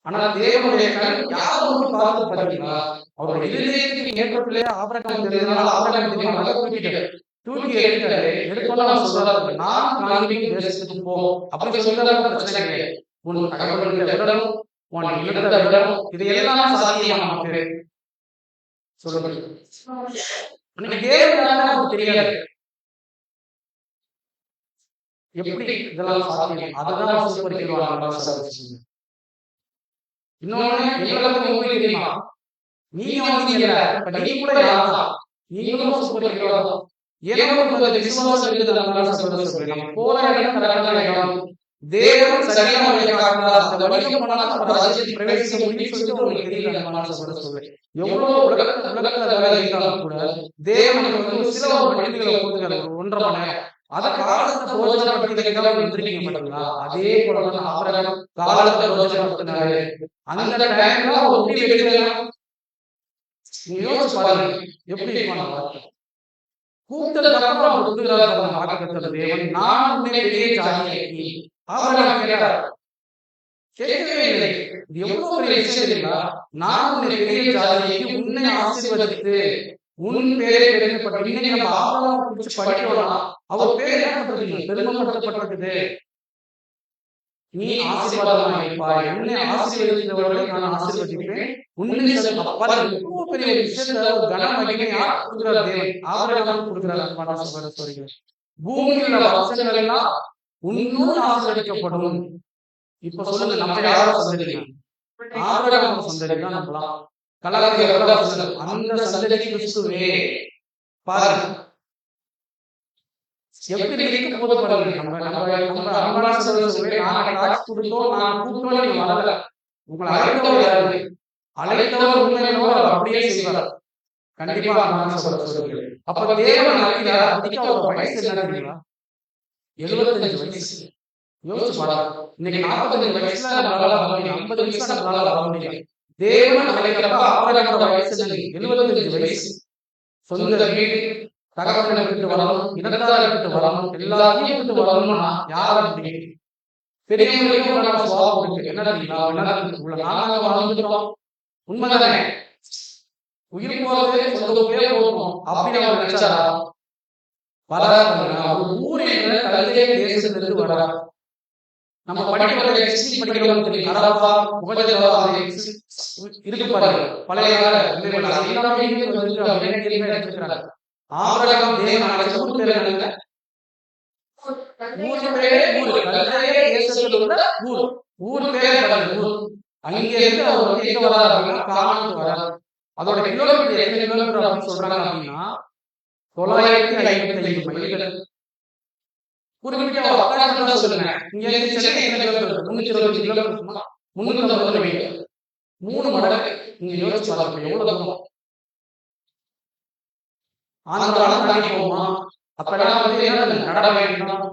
Speaker 3: ஆனா தேவனுடைய கண் யார் மட்டும் பார்த்து பாத்தீங்களா? அவருடைய இருதயத்துக்கு ஏற்ற பிள்ளையா ஆபிரகாம் தெரிஞ்சதுனால ஆபிரகாம் தெரியும், நல்லா தூக்கி எடுத்தாரு. எடுக்கணும் சொல்றாரு, நான் காண்பிக்கும் தேசத்துக்கு போ அப்படி சொல்றாரு. பிரச்சனை கிடையாது. உன் தகவல்களை விடணும், உன் இல்லத்தை விடணும். இது எல்லாம் சாத்தியம் நமக்கு சொல்லுங்க. தேவனுக்கு தெரியாது எப்படி இதெல்லாம் சாத்தியம். அதுதான் சூப்பர் ஹீரோ. இன்னொன்னு எங்களுக்கு உங்களுக்கு தெரியுமா? நீங்க வந்தீங்கல்ல, நீங்க கூட யார்தான்? நீங்களும் சூப்பர் ஹீரோ தான். ஏன்னா விசுவாசம் இருக்குது. நம்ம போற இடம் கரெக்டான இடம், தேவன் சரியான வழியை காட்டுறார். அந்த வழியில போனாலும் நம்ம ராஜ்யத்தில் பிரவேசிக்க முடியும்னு சொல்லிட்டு உங்களுக்கு தெரியல. சொல்றேன் எவ்வளவு உலகத்துல வேலை இருந்தாலும் கூட தேவன் நமக்கு வந்து சில ஒரு மனிதர்களை கொடுத்துருக்காரு, ஒரு 1.5 மணி நேரம். அதை காலத்தை பிரோஜனப்படுத்திக்கிறதுக்காக வந்திருக்கீங்க பாத்தீங்களா? அதே போலதான் ஆபிரகாம் காலத்தை பிரோஜனப்படுத்தினாரு. அந்த டைம்ல ஒரு முடிவு எடுக்கலாம். நீங்க யோசிச்சு பாருங்க எப்படி இருப்பாங்க. கூப்பிட்டதுக்கு அப்புறம் கொடுக்குறாரு வாக்குத்தத்தம் தேவன். நான் உன்னை பெரிய ஜாதியாக்கி. ஆபிரகாம் கேட்டார், கேட்கவே இல்லை. இது எவ்வளவு பெரிய விஷயம் தெரியுங்களா? நான் உன்னை பெரிய ஜாதியாக்கி உன்னை ஆசீர்வதித்து உன் பேரை பெருமைப்பட்டு. இன்னைக்கு நம்ம ஆபிரகாம் குறிச்சு படிக்கிறோம்னா அவர் பேர் என்ன பண்றீங்க? பெருமைப்படுத்தப்பட்டது. நீ ஆசீர்வாதமாக இருப்பாய், உன்னை ஆசீர்வதிக்கிறவர்களை நான் ஆசீர்வதிப்பேன். உன்னை எவ்வளவு பெரிய விஷயத்த ஒரு கன மகிமையா கொடுக்கிறார் தேவன். ஆபிரகாம் கொடுக்கிறார். பூமியில் உள்ள வம்சங்கள் எல்லாம் உன்னோடு ஆசீர்வதிக்கப்படும். இப்ப சொல்லுங்க, நம்ம யாரோ சந்ததிங்க? ஆபிரகாம் சந்ததி தான் நம்பலாம். அந்த சந்ததி கிறிஸ்துவே. பாருங்க எப்படி இருக்க போது பாருங்க. நம்ம அன்பான சகோதரர்களே, நான் காட்சி கொடுத்தோம், நான் கூப்பிட்டோம், நீங்க வரல. உங்களை அழைத்தவர் யாரு? அழைத்தவர் உண்மையோடு அப்படியே செய்வார். கண்டிப்பா அன்பான சகோதரர்களே. அப்ப தேவன் அழைக்கிறார். அதுக்கு அவர் வயசு என்ன தெரியுங்களா? 75 வயசு. யோசிச்சு பாருங்க. இன்னைக்கு 45 வயசுல நம்மளால வர முடியும், 50 வயசுல நம்மளால வர முடியும். தேவன் அழைக்கிறப்ப ஆபிரகாமோட வயசு 75 வயசு. சொந்த வீடு, தகவலை விட்டு வரணும், இனத்தாரை விட்டு வரணும், எல்லாத்தையும் விட்டு வரணும்னா யார முடியும்? பெரியவங்களுக்கும் சுவாபம் இருக்கு. என்ன தெரியுங்களா? நாங்க வாழ்ந்துட்டோம், உண்மைதானே? உயிர் போறது சொந்த ஊரே போகணும் அப்படின்னு அவர் நினைச்சாரா? வராது. ஒரு ஊர் என்ற கல்வியை தேசத்திலிருந்து வர நம்ம படிக்கிறவங்க இருக்கு பாருங்க. பழைய ஆபிரகாம் தேவன் அழைச்ச ஊர் பேர் என்னங்க? ஊர் பேரே ஊர், கல்லையே தேசத்தில் உள்ள ஊர். ஊர் பேரே ஊர். அங்கே இருந்து அவர் வந்து எங்க வராரு அப்படின்னா கானானுக்கு வராரு. அதோட கிலோமீட்டர் எத்தனை கிலோமீட்டர் அப்படின்னு சொல்றாங்க அப்படின்னா 955 மைல்கள். குறிப்பிட்ட வட்டாரத்தை சொல்லுங்க. இங்க இருந்து சென்னை எத்தனை கிலோமீட்டர்? 320 கிலோமீட்டர், 350 மைல், 3 மடங்கு. நீங்க யோசிச்சு பாருங்க எவ்வளவு தூரம். ஆந்திராலாம் தாண்டி போகுமா? அப்பெல்லாம் வந்து என்ன நட வேண்டாம்,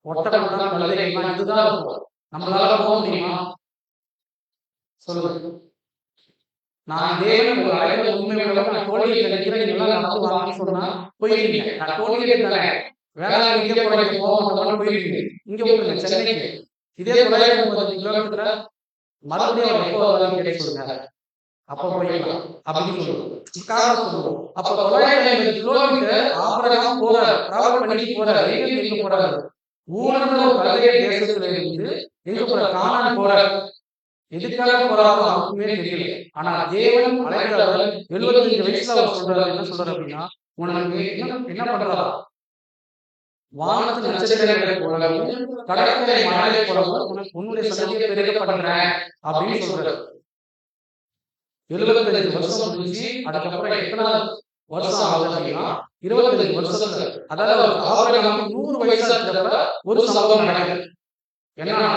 Speaker 3: ஒட்டகம் கழுதை இதுதான் இருக்கும். நம்மளால போக முடியுமா? சொல்லுங்க. நான் தேவன் ஒரு அழைக்கிற உண்மையோட நான் தோல்வியை நினைக்கிறேன். நீங்க நடந்து வாங்கி சொன்னா போயிருக்கீங்க. நான் தோல்வியே தானே வேளாண் இங்கே போக போயிருக்கீங்க. இங்க போயிருங்க சென்னைக்கு. இதே 950 கிலோமீட்டர் மறுபடியும் அவர் எப்போ வரலான்னு சொல்லுங்க. அப்ப போயிடலாம் அப்படின்னு சொல்லுவோம். காரணம் சொல்லுவோம். அப்ப 950 கிலோமீட்டர் ஆபிரகாம் போறாரு, டிராவல் பண்ணி போறாரு. எங்க போறாரு? ஊர்ல ஒரு கல்லைய தேசத்துல இருந்து எங்க போற கானான் போறாரு. எதுக்காக போறாரோ அவருக்குமே தெரியல. ஆனா தேவன் அழைக்கிறார். 75 வயசுல அவர் சொல்றாரு. என்ன சொல்றாரு அப்படின்னா, உனக்கு என்ன பண்றாரா? வானத்து நட்சத்திரங்களை போலவும் கடற்கரை மணலை போலவும் உனக்கு உன்னுடைய சந்ததியை பெருக பண்றேன் அப்படின்னு சொல்றாரு. 75 வருஷம் முடிஞ்சு அதுக்கப்புறம் எத்தனை வருஷம் ஆகுது அப்படின்னா 25 வருஷத்துல, அதாவது ஆபிரகாம் 100 வயசா இருக்கிறப்ப ஒரு சம்பவம் நடக்குது. என்னன்னா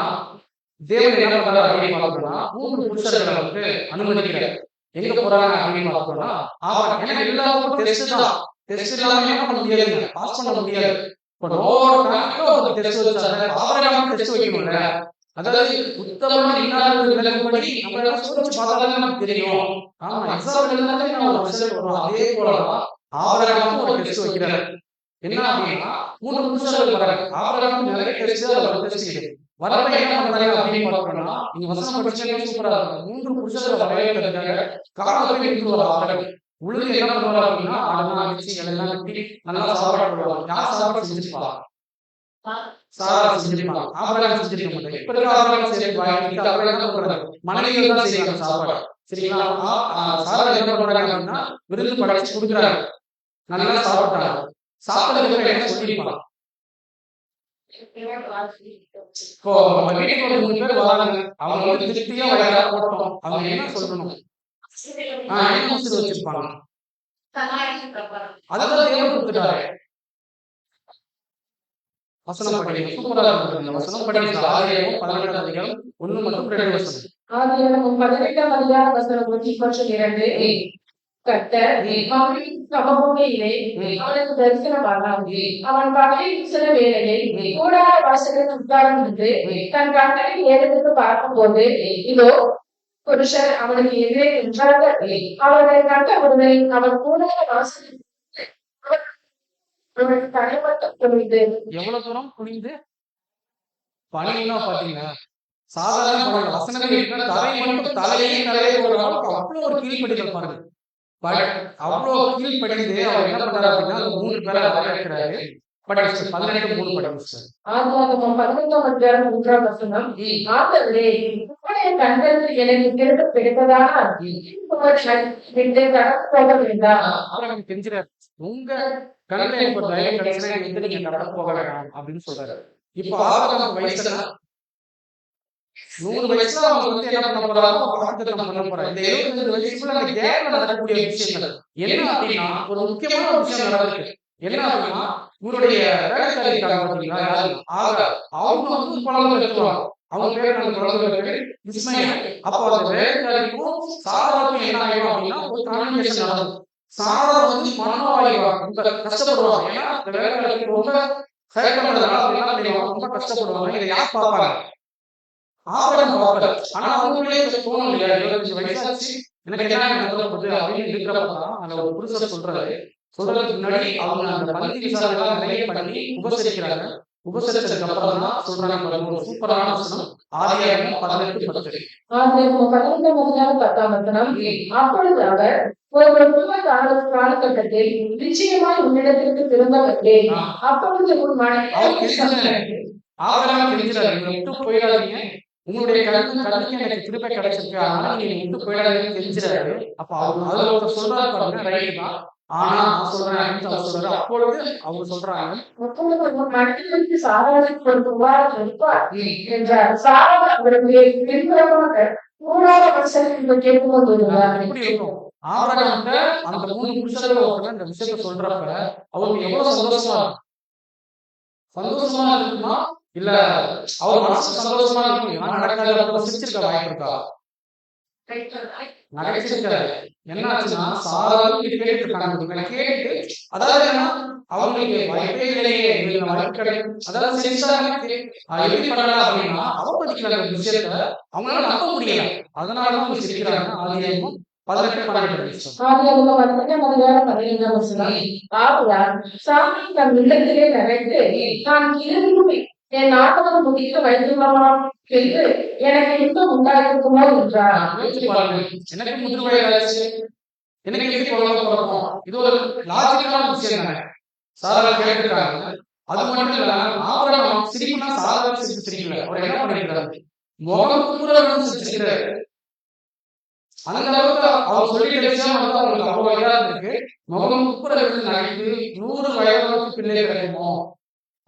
Speaker 3: தேவன் என்ன பண்றாரு அப்படின்னு பார்த்தோம்னா 3 புருஷர்களை வந்து அனுமதிக்கிறார். எங்க போறாங்க அப்படின்னு பார்த்தோம்னா ஏன்னா எல்லாருக்கும் டெஸ்ட் தான். டெஸ்ட் இல்லாம என்ன பண்ண முடியாது, பாஸ் பண்ண முடியாது. இப்போ ஒரு டெஸ்ட் வச்சாங்க, ஆபிரகாம் டெஸ்ட் வைக்கணும்ல. அதாவது உத்தமமான இன்னார்கள் விளக்கும்படி நம்ம சோதிச்சு பார்த்தாலே நமக்கு தெரியும். ஆமா, எக்ஸாம் எழுதினாலே நம்ம ரிசல்ட் வரும். அதே போலதான் ஆபிரகாமுக்கும் ஒரு டெஸ்ட் வைக்கிறாரு. என்ன அப்படின்னா 3 புருஷர்கள் வராங்க. ஆபிரகாமுக்கு நிறைய டெஸ்ட் வரப்ப என்ன பண்றாங்க அப்படின்னு பார்த்தோம்னா, நீங்க வசனம் படிச்சீங்கன்னா சூப்பரா இருக்கும். 3 புருஷர்கள் வரவேற்கிறதுக்காக காலத்தை இருந்து வர ஆபிரகாம் உழுது என்ன பண்ணுவாரு அப்படின்னா, அதெல்லாம் அடிச்சு எல்லாம் கட்டி நல்லா சாப்பாடு போடுவாங்க. யார் சாப்பாடு செஞ்சிருப்பா? சாரா செஞ்சிருப்பாங்க. ஆபிரகாம் செஞ்சிருக்க மாட்டாங்க. இப்ப இருக்க ஆபிரகாம் செய்வாங்க. ஆபிரகாம் என்ன பண்றாங்க? மனைவிகள் தான் செய்வாங்க சாப்பாடு. சரிங்களா? சாரா என்ன பண்றாங்க அப்படின்னா விருந்து படைச்சு கொடுக்குறாங்க. நல்லா சாப்பிட்டாங்க. சாப்பிட்டதுக்கு என்ன சொல்லிருப்பாங்க? இப்போ வீட்டுக்கு ஒரு 3 பேர் வராங்க. அவங்க வந்து திருப்தியா வயலா போட்டோம். அவங்க என்ன சொல்லணும்? என்ன முடிச்சு வச்சிருப்பாங்க? அதுதான் தேவன் கொடுத்துட்டாரு. வசனம் படிங்க. சூப்பரா இருக்கு இந்த வசனம் படிங்க. ஆதியாகமம் 18ஆம் அதிகாரம் 1 மற்றும் 2 வசனம்.
Speaker 4: ஆதியாகமம் 18ஆம் அதிகாரம் வசனம் 1 மற்றும் 2. கர்த்தர் மகளின் சமபூமியிலே அவனுக்கு தரிசனமானார். அவன் பகலில் சில வேளையில் கூடார வாசலில் உட்கார்ந்து தன் கண்களை ஏறெடுத்து பார்க்கும்போது இதோ புருஷர் அவனுக்கு எதிரே நின்றார்கள். அவனை கண்ட உடனே அவன் கூடார வாசலில் அவன் தலைமட்டம் குனிந்து
Speaker 3: எவ்வளவு தூரம் குனிந்து பணினா பாத்தீங்கன்னா சாதாரண பணி வசனங்கள் இருக்கிற தரை மட்டும் தலையை போடுறாங்க. அவ்வளவு ஒரு கீழ்ப்படிதல் பாருங்க. அவ்வளவு கீழ்ப்படிந்து அவர் என்ன பண்றாரு அப்படின்னா 3 பேரை வரவேற்கிறாரு. படிச்சு 18:3 படிச்சு.
Speaker 4: ஆதியாகமம் 18ஆம் அதிகாரம் 3ஆம் வசனம். ஆண்டவரே உம்முடைய கண்களுக்கு எனக்கு திரும்ப கிடைத்ததானால் விட்டு கடந்து போக வேண்டாம்.
Speaker 3: ஆபிரகாம் கெஞ்சுறாரு, உங்க கண்ணுல எனக்கு ஒரு தயவு கிடைச்சுன்னா வந்து நீங்க கடந்து போக வேண்டாம் அப்படின்னு சொல்றாரு. இப்ப ஆபிரகாம் வயசு 100 வயசுல அவங்க வந்து என்ன பண்ண போறாங்க, வாக்குத்தத்தம் பண்ண போறாங்க. இந்த 75 வயசுக்குள்ள அந்த கேப்ல நடக்கக்கூடிய விஷயங்கள் என்ன அப்படின்னா ஒரு முக்கியமான ஒரு விஷயம் நடந்திருக்கு. என்ன அப்படின்னா இவருடைய வேலைக்காரி இருக்காங்க பாத்தீங்களா, யாரு அவங்க வந்து குழந்தை பெற்றுவாங்க. அவங்க பேர் அந்த குழந்தை இஸ்மாயில். அப்போ அந்த வேலைக்காரிக்கும் சாராவுக்கும் என்ன ஆகும் அப்படின்னா ஒரு கான்வர்சேஷன் நடக்கும். சாரா வந்து மனநோயாளிவாங்க, ரொம்ப கஷ்டப்படுவாங்க. ஏன்னா அந்த வேலைக்காரிக்கு ரொம்ப ஹெல்ப் பண்றதுனால ரொம்ப கஷ்டப்படுவாங்க. இதை யார் பார்ப்பாங்க? ஆபரணம் பார்ப்பாரு. ஆனா அவங்களே தோணும் இல்லையா, 25 வயசாச்சு எனக்கு என்ன நடந்தது அப்படின்னு இருக்கிறப்பதான் அந்த ஒரு புருஷர் சொல்றதுக்கு முன்னாடி அவங்க அந்த பந்தி விசாரணை நிறைய பண்ணி உபசரிக்கிறாங்க. உபசரிச்சதுக்கு அப்புறம் தான் சொல்றாங்க ஒரு சூப்பரான வசனம். ஆதியாகமம் 18:10.
Speaker 4: ஆதியாகமம் 18ஆம் அதிகாரம் 10ஆம் வசனம். அப்பொழுது அவர் ஒரு காலகட்டத்தில் நிச்சயமாய் உன்னிடத்திற்கு திரும்ப வந்தேன். அப்பொழுது உன் மனைவி
Speaker 3: ஆபிரகாம் கெஞ்சுறாரு, விட்டு போயிடாதீங்க, உங்களுடைய கண்ணுக்கு எனக்கு திரும்ப கிடைச்சிருக்கு, ஆனா நீங்க விட்டு போயிடாதீங்கன்னு கெஞ்சுறாரு. அப்ப அதுல ஒருத்தர் சொல்றாரு பாருங்க, ரைட் தான். ஆனா நான் சொல்றேன் அவர் சொல்றாரு. அப்பொழுது அவங்க சொல்றாங்க,
Speaker 4: மனிதனுக்கு சாராளுக்கு ஒரு குமாரன் இருப்பார் என்றார். சாரா அவருடைய பின்புறமாக கூடார வாசலில் கேட்கும்போது
Speaker 3: எப்படி இருக்கும் ஆபிரகாம் அந்த 3 புருஷர்கள் ஒருத்தர் இந்த விஷயத்த சொல்றப்ப அவருக்கு எவ்வளவு சந்தோஷமா இருக்குமா, இல்ல அவர் மனசு சந்தோஷமா இருக்கும். ஏன்னா நடக்காத சிரிச்சிருக்க வாய்ப்பு இருக்கா, நகைச்சிருக்காரு. என்ன ஆச்சுன்னா சாராவும் கேட்டு இருக்காங்க. கேட்டு அதாவது என்ன அவங்களுக்கு வாய்ப்பே இல்லையே, வாய்ப்பு கிடைக்கும். அதாவது எப்படி பண்ணலாம் அப்படின்னா அவமதிக்கல அந்த விஷயத்த அவங்களால நம்ப முடியல. அதனாலதான் அவங்க சிரிக்கிறாங்க. ஆதியாகமம் 18:12.
Speaker 4: ஆதியாகமம் 18ஆம் அதிகாரம் 15ஆம் வசனம். ஆகையால் சாமி தன் இல்லத்திலே நிறைந்து நான் கிளம்பி என் நாட்டகம் முடித்து வைத்துள்ளமா என்று எனக்கு இன்பம் உண்டாயிருக்குமோ என்றார்.
Speaker 3: எனக்கு முதிர் வயதாச்சு, எனக்கு எப்படி குழந்தை பிறக்கும்? இது ஒரு லாஜிக்கலான விஷயம் தானே. சாரா கேட்டிருக்காங்க. அது மட்டும் இல்லாம ஆபிரகாம் சிரிப்புனா சாதாரண சிரிப்பு சிரிக்கல. அவர் என்ன பண்ணிருக்காரு, முகம் கூட சிரிச்சிருக்காரு. அந்த அளவுக்கு அவர் சொல்லிட்ட விஷயம் வந்து அவங்களுக்கு அவ்வளவு இதா இருக்கு. முகம் கூட நகைத்து 100 வயதுக்கு பிள்ளை கிடைக்குமோ.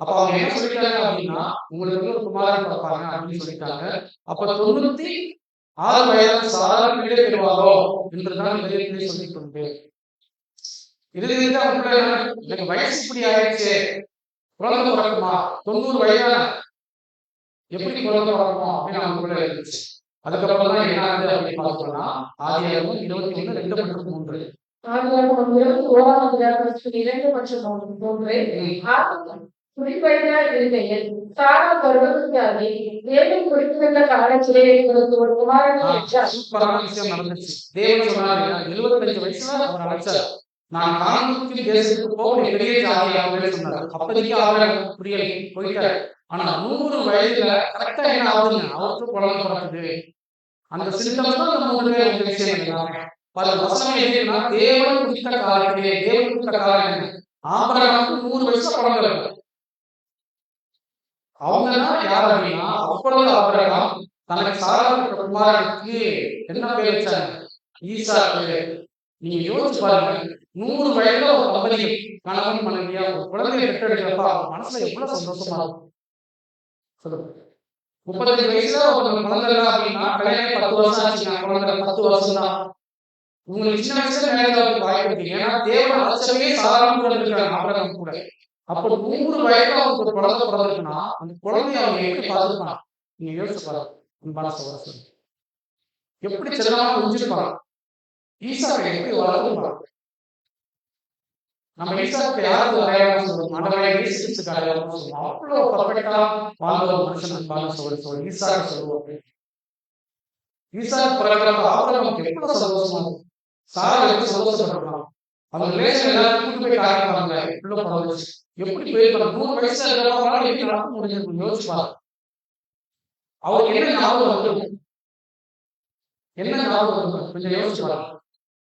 Speaker 3: அப்ப அவங்க என்ன சொல்லிட்டாங்க அப்படின்னா உங்களுக்கு ஒரு குமாரன் பிறப்பாங்க அப்படின்னு சொல்லிட்டாங்க. அப்ப 96 வயது சாதாரண பிள்ளை பெறுவாரோ என்றுதான் வெளியே சொல்லிக் கொண்டு எனக்கு வயசு இப்படி ஆயிடுச்சு, குழந்தை பிறக்குமா, 90 வயதான எப்படி குழந்தை பிறக்குமா அப்படின்னு அவங்களுக்குள்ள இருந்துச்சு. அதுக்கப்புறம் தான் என்ன ஆகுது அப்படின்னு பார்த்தோம்னா ஆதியாகமம் 21:2 மற்றும் 3.
Speaker 4: ஆதியாகமம் 21ஆம் அதிகாரம் 2 மற்றும் 3. குறிப்படையாய் இருக்கையில் சாரா பருவத்துக்காக தேவன் குறிப்பிட்ட காலத்திலே உங்களுக்கு ஒரு குமாரனை பெற்றார்.
Speaker 3: சூப்பரான விஷயம் நடந்துச்சு. தேவன் சொன்னாரு 75 வயசுல அவர் அழைச்சார், நான் கானானுக்கு தேசத்துக்கு போக பெரிய ஜாதியாக சொன்னார். அப்போதைக்கு ஆபிரகாம் புரியல, போயிட்டாரு. ஆனா 100 வயதுல கரெக்டா என்ன ஆகுதுங்க, அவருக்கு குழந்தை பிறக்குது. அந்த சிந்தனை தான் நம்ம முன்னாடி ஒரு விஷயம் எல்லாமே. பல வசனம் எப்படின்னா தேவன் குறித்த காலத்திலே, தேவன் குறித்த காலம் ஆபிரகாமுக்கு 100 வயசுல குழந்தை இருக்கு. அவங்கதான் யார் அப்படின்னா அப்பொழுது ஆபிரகாம் தனக்கு சாராவுக்கு குமாரனுக்கு என்ன பேர் வச்சாங்க, ஈசாக்கு. நீங்க யோசிச்சு பாருங்க, 100 வயதுல ஒரு தம்பதி கணவன் மனைவியா ஒரு குழந்தையை பெற்றெடுக்கிறப்ப மனசுல எவ்வளவு சந்தோஷமா இருக்கும் சொல்லுங்க. 35 வயசுல ஒரு குழந்தை அப்படின்னா கல்யாணம் 10 வருஷம் ஆச்சுங்க, குழந்தை 10 வருஷம் தான். உங்களுக்கு சின்ன வயசுல மேல வாய்ப்பு இருக்கு. ஏன்னா தேவன் அழைச்சவே சாதாரண கூட இருக்காங்க ஆபிரகாம் கூட. அப்போ 100 வயதுல அவனுக்கு ஒரு குழந்தை பிறந்திருக்குன்னா அந்த குழந்தைய அவன் எப்படி பார்த்துருப்பான்? நீங்க யோசிச்சு பாருங்க அன்பான சகோதரர். எப்படி செல்லமா புரிஞ்சிருப்பான்? ஈசாக்கை எப்படி வளர்த்துருப்பான்? நம்ம ஈசாக்கு யாருக்கு அடையாளம் சொல்லுவோம்? ஆண்டவரே இயேசு கிறிஸ்துக்கு அடையாளம் சொல்லுவோம். அவ்வளவு பர்ஃபெக்டா வாழ்ந்த ஒரு மனுஷன் அன்பான சகோதரர் ஈசாக்கு சொல்லுவோம். ஈசாக்கு பிறகு ஆபிரகாமுக்கு எவ்வளவு சந்தோஷமா இருக்கும். சாரா எப்படி சந்தோஷப்பட்டிருக்கலாம். அவங்க ரிலேஷன் எல்லாரும் கூட்டு போய் காட்டிப்பாங்க. எவ்வளவு பரவாயில்ல. எப்படி போயிருக்காங்க 100 வயசுல இருக்கிறவங்களால எப்படி நடக்க முடிஞ்சிருக்கும் யோசிச்சு பாருங்க. அவருக்கு என்ன ஞாபகம் வந்திருக்கும்? என்ன ஞாபகம் இருக்கும்? கொஞ்சம் யோசிச்சு பாருங்க.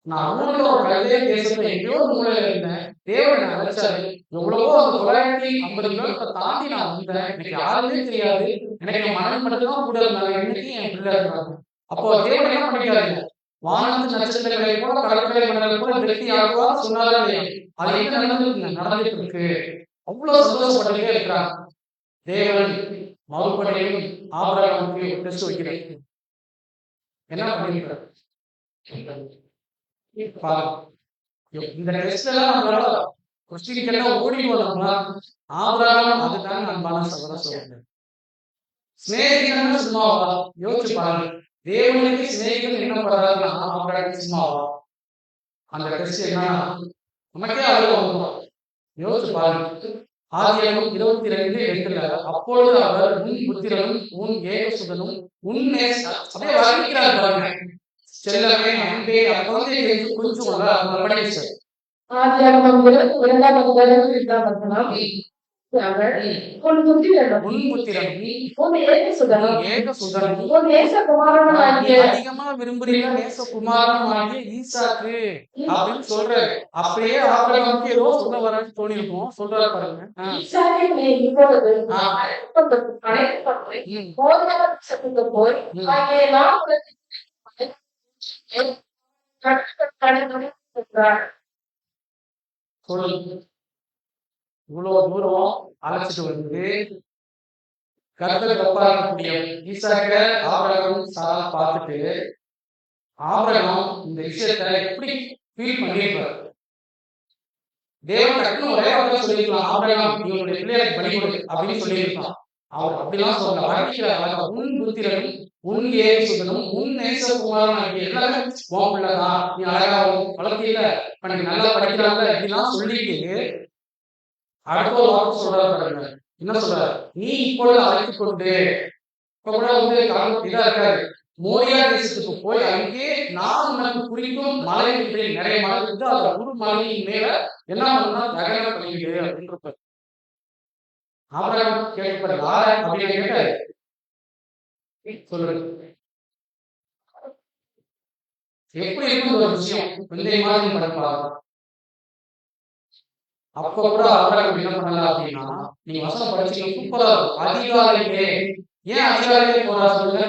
Speaker 3: நான் ஊர்ல ஒரு கல்லே தேசத்துல எங்கேயோ மூலையில இருந்தேன். தேவன் அழைச்சாரு. எவ்வளவோ அந்த 950 கிலோமீட்டர் தாண்டி நான் வந்தேன். எனக்கு யாருமே தெரியாது. எனக்கு என் மனைவி மட்டும்தான் கூட இருந்தாங்க. இன்னைக்கு என் பிள்ளை இருக்காங்க. அப்போ தேவன் என்ன பண்ணிக்காருங்க? வானத்து நட்சத்திரங்களை போல கடற்கரை மண்டலம் போல வெட்டி ஆகுவா சொன்னாரா இல்லையா? அது என்ன நடந்துட்டு இருக்கு. அவ்வளவு சந்தோஷப்பட்டுட்டே இருக்கிறாங்க. தேவன் மறுபடியும் ஆபிரகாமுக்கு டெஸ்ட் வைக்கிறார். என்ன பண்ணிருக்கிறார்? இந்த டெஸ்ட் எல்லாம் நம்மளால கொஸ்டின் கேட்டா ஓடி வரணும்னா ஆபிரகாம் அதுதான் அன்பான சகோதர சொல்றேன். ஸ்நேகிதன் சும்மாவா? யோசிச்சு பாருங்க. தேவனுக்கு சிநேகிதன் என்ன பண்றாருன்னா ஆபிரகாம் சும்மாவா? அந்த டெஸ்ட் என்ன நமக்கே அழுவம். யோசிச்சு பாருங்க. ஆதியாகமம் 22:8 அப்பொழுது அவர் உன் புத்திரனும் உன் ஏகசுதனும் உன் அப்படியே வர்ணிக்கிறார் பாருங்க. செல்லமே அன்பே குழந்தையை கொஞ்சம் படிச்சு
Speaker 4: ஆதியாகமம் 22:8 உன் புத்திரனும் உன் ஏகசுதனும் உன் நேசகுமாரனாகிய
Speaker 3: அதிகமா விரும்புறீங்க நேசகுமாரனாகிய ஈசாக்கு அப்படின்னு சொல்றாரு. அப்படியே ஆபிரகாமுக்கு ஏதோ சொல்ல வரன்னு தோணி இருக்கும். சொல்றாரு பாருங்க.
Speaker 4: ஈசாக்கை நீ இப்பொழுது அழைத்து போய் அங்கே நான்
Speaker 3: சொல்லு. இவ்வளவு தூரம் அழைச்சிட்டு வந்து கர்த்தர் கப்பாரக்கூடிய ஈசாக்க ஆபிரகாம் சாரா பார்த்துட்டு ஆபிரகாம் இந்த விஷயத்த எப்படி ஃபீல் பண்ணிருப்பார்? தேவன் டக்குனு ஒரே வார்த்தை சொல்லிருக்கலாம், ஆபிரகாம் இவனுடைய பிள்ளைகளுக்கு பலி கொடு அப்படின்னு சொல்லியிருக்கலாம். அவர் அப்படிலாம் சொல்ல உன் புத்திரனும் உன் ஏகசுதனும் உன் நேசகுமாரன் ஆகிய எல்லாமே உன் பிள்ளைதான், நீ அழகா வளர்த்தியில பண்ணி நல்லா படிக்கிறாங்க இப்படிலாம் சொல்லிட்டு அடுத்த ஒரு வார்த்தை சொல்றாரு. என்ன சொல்றாரு? நீ இப்பொழுது அழைத்து கொண்டு இப்ப கூட வந்து இதா இருக்காரு மோரியா தேசத்துக்கு போய் அங்கே நான் உனக்கு குறிக்கும் மலை நிறைய மலை இருந்து அந்த ஒரு மலையின் மேல என்ன பண்ணா தகனம் பண்ணிடு அப்படின்னு ஆபிரகாம் கேட்கப்பட்ட யார அப்படின்னு கேட்டாரு. சொல்லுங்க எப்படி இருக்கும் ஒரு விஷயம் இந்த மாதிரி படப்பாங்க. அப்ப கூட ஆபிரகாம் என்ன பண்ணல அப்படின்னா நீங்க வசனம் படிச்சீங்க சூப்பரா இருக்கும். அதிகாரிகளே ஏன் அதிகாரிகளே போறா சொல்லுங்க.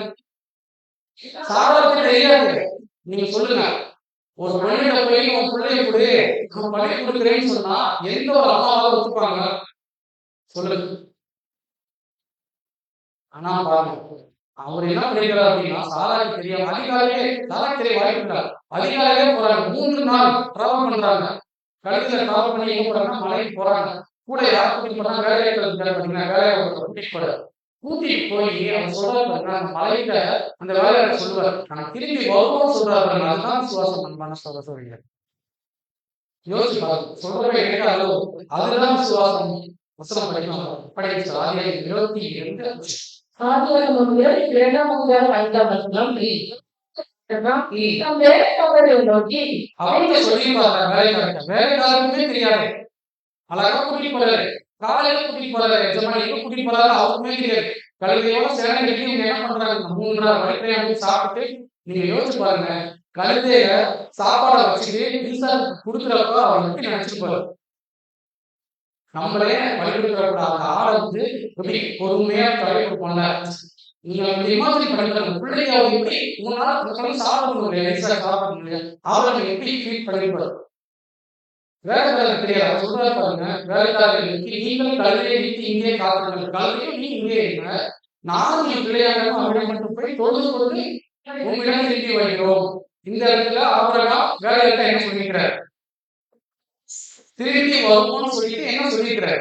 Speaker 3: சாதாரண தெரியாது. நீங்க சொல்லுங்க ஒரு மனித போய் உன் பிள்ளைய கொடு நான் பழி கொடுக்குறேன்னு சொன்னா எந்த ஒரு அம்மாவால ஒத்துப்பாங்க சொல்லுங்க. ஆனா பாருங்க அவர் என்ன பண்ணிக்கிறார் அப்படின்னா சாராக்கு தெரியாம அதிகாரியே சாராக்கு தெரிய வாய்ப்பு இல்லை. அதிகாரியே போறாங்க 3 நாள் டிராவல் பண்றாங்க. கழுத்துல டிராவல் பண்ணி எங்க போறாங்கன்னா மலைக்கு போறாங்க. கூட யார் கூட்டிட்டு போறாங்க? வேலையை கூட்டிட்டு போய் அவர் சொல்றாரு அந்த மலையில அந்த வேலையை சொல்லுவார் நான் திரும்பி வருவோம் சொல்றாரு. அதுதான் விசுவாசம் அன்பான சொல்றீங்க. யோசிச்சு பாருங்க சொல்றவை எனக்கு அளவு அதுதான் விசுவாசம். வசனம் படிக்கலாம் படிச்சு ஆதியாகமம் 22
Speaker 4: ஆதியாகமம் 22:5
Speaker 3: அவங்க சொல்லி வேலைக்காரருக்குமே தெரியாது. அழகா கூட்டிட்டு போறாரு. காலையில கூட்டிட்டு போறாரு. எங்க கூட்டிட்டு போறாரு அவருக்குமே தெரியாது. கழுதையோட சேனை கட்டி இவங்க என்ன பண்றாங்க 3 நாள் வரைக்கும் சாப்பிட்டு நீங்க யோசிச்சு பாருங்க. கழுதையில சாப்பாடை வச்சுட்டு ஈசாக்கு கொடுக்குறப்ப அவர் எப்படி நினைச்சிருப்பாரு? நம்மளே வழி கொடுக்குறப்ப அந்த ஆடை வந்து எப்படி பொறுமையா தடவை கொடுப்போம்ல. நீங்க இமேஜின் பண்ணிருக்காங்க பிள்ளைங்க அவங்க எப்படி 3 நாள் சாப்பிட முடியல சாப்பிட முடியல அவரை எப்படி ஃபீல் பண்ணிருப்பாரு? வேலைக்காரர் தெரியாது சொல்றாரு பாருங்க. வேலைக்காரர்களுக்கு நீங்களும் கல்வியை நீட்டி இங்கே காத்துக்கணும். கல்வியும் நீ இங்கே இருங்க. நானும் என் பிள்ளையாக அவரை மட்டும் போய் தொழுது கொண்டு உங்களிடம் திரும்பி வைக்கிறோம். இந்த இடத்துல ஆபிரகாம் வேலையில என்ன சொல்லிக்கிறார்? திரும்பி வருவோம்னு சொல்லிட்டு என்ன சொல்லிக்கிறார்?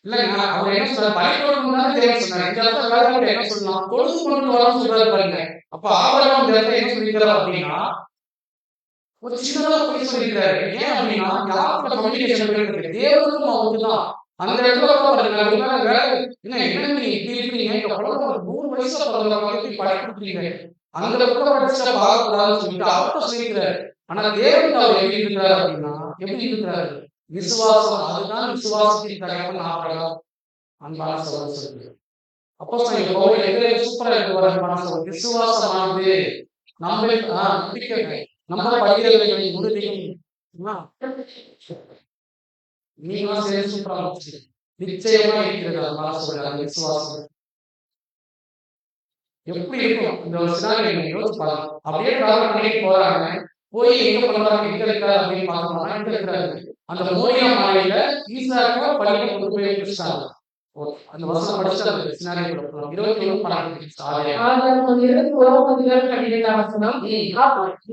Speaker 3: இல்லைங்க அவர் என்ன சொல்றாரு, பலிபீடம் தான் தேவன் சொன்னார். இந்த இடத்துல வேற என்ன சொல்லலாம், தொழுது கொண்டு வரணும்னு சொல்றாரு பாருங்க. அப்ப ஆபிரகாம் இந்த இடத்துல என்ன சொல்லிக்கிறார் அப்படின்னா, ஒரு சின்னதா போய் சொல்லிக்கிறாரு. ஏன் அப்படின்னா யாருக்குள்ள கம்யூனிகேஷன் இருக்கு, தேவனுக்கும் அவருக்கு தான். அந்த இடத்துல பாருங்க, என்ன நீ இப்படி இருக்கிறீங்க, இந்த குழந்தை 100 வயசுல பிறந்தவங்களுக்கு படிக்கிறீங்க, அந்த இடத்துல படிச்சா பார்க்கக்கூடாதுன்னு சொல்லிட்டு அவர்கிட்ட சொல்லிக்கிறாரு. ஆனா தேவன் அவர் எப்படி இருக்கிறாரு அப்படின்னா, எப்படி இருக்கிறாரு, விசுவாசம். அதுதான் விசுவாசத்தின் தகவல் ஆபிரகாம். அன்பான சகோதரர்களே, அப்போஸ்தலன் பவுல் எங்கே சூப்பரா இருக்கு அன்பான சகோதரர்களே, விசுவாசமானது நம்மை நம்ம பகிரங்களை உறுதியும் நீங்க சேர்ந்து சூப்பரா நிச்சயமா இருக்கிறது. அன்பான சகோதரர்களே, விசுவாசம் எப்படி இருக்கும் இந்த ஒரு சினாரியோ நீங்க யோசிச்சு பாருங்க. அப்படியே டிராவல் பண்ணிட்டு போறாங்க, போய் எங்க பண்றாங்க, எங்க இருக்காரு அப்படின்னு பாக்கணும்னா எங்க இருக்கிறாரு, அந்த மோரியா மலையில ஈசாக்க பள்ளியை கொண்டு போய் வச்சிருக்காங்க. அந்த வருஷம் படிச்சு அந்த சினாரியோ 21 12
Speaker 4: ஆதாரம் 21 வசனம்.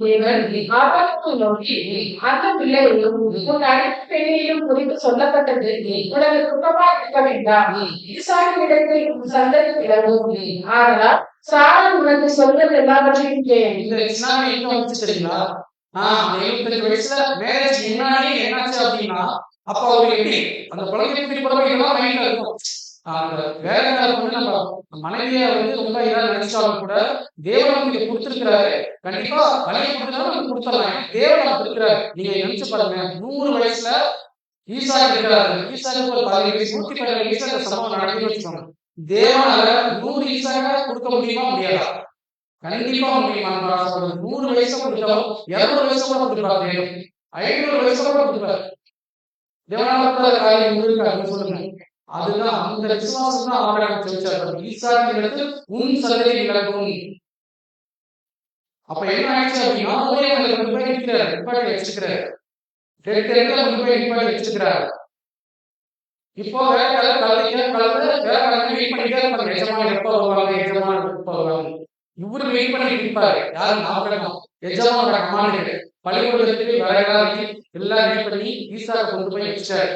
Speaker 4: தேவன் ஆபிரகாமை நோக்கி, அந்த பிள்ளையையும் உன் அடிப்படையிலும் குறித்து சொல்லப்பட்டது உனக்கு குற்றமா இருக்க வேண்டாம், ஈசாக்கினிடத்தில் உன் சந்ததி விளங்கும், ஆனால் சாராள் உனக்கு சொல்வது எல்லாவற்றையும் கேள்.
Speaker 3: இந்த சினாரியோ எங்க வந்துச்சு தெரியுங்களா? 75 வயசுல மேரேஜ் முன்னாடி என்னாச்சு அப்படின்னா, அப்ப அவருக்கு எப்படி அந்த குழந்தை பிடிப்பதெல்லாம் மைண்ட்ல இருக்கும். அந்த வேலைக்கார பொண்ணு நம்ம மனைவியை ரொம்ப இதா நினைச்சாலும் கூட தேவன் நமக்கு கொடுத்திருக்கிறாரு. கண்டிப்பா மனைவி கொடுத்தாலும் நமக்கு கொடுத்துடலாம். தேவன் நமக்கு இருக்கிறாரு. நீங்க நினைச்சு பாருங்க, 100 வயசுல ஈசாக்கு இருக்கிறாரு. ஈசாக்கு ஒரு 15 வயசு 115 வயசுல அந்த சம்பவம் நடக்குதுன்னு வச்சுக்கோங்க. தேவனால 100 ஈசாக்க கொடுக்க முடியுமா முடியாதா? கண்டிப்பா முடியுமா? 100 வயசு கொடுத்தாலும் 200 வயசு கூட கொடுப்பாரு தேவன், 500 வயசு கூட கொடுப்பாரு. தேவனால காரியம் இருக்காரு சொல்லுங்க. அதுதான் அந்த விசுவாசம் தான் ஆபிரகாம் சொல்லிச்சாரு, ஈசாக்கினிடத்து உன் சந்ததி விளங்கும். அப்ப என்ன ஆயிடுச்சு அப்படின்னா, மோரியாமலை கொண்டு போய் நிற்கிறாரு, நிப்பாட்டி வச்சுக்கிறாரு, கொண்டு போய் நிப்பாட்டி வச்சுக்கிறாரு. இப்போ வேலைக்காரர் கலந்து வெயிட் பண்ணிட்டே இருப்பாங்க, எஜமான் எப்ப வருவாங்க, எஜமான் எப்ப வருவாங்க. இவரு வெயிட் பண்ணி நிற்பாரு. யாரு? ஆபிரகாம். எஜமானோட கமாண்ட் பள்ளிக்கூடத்துக்கு வேலைக்காரருக்கு எல்லாம் ரெடி பண்ணி ஈசாக்க கொண்டு போய் வச்சாரு.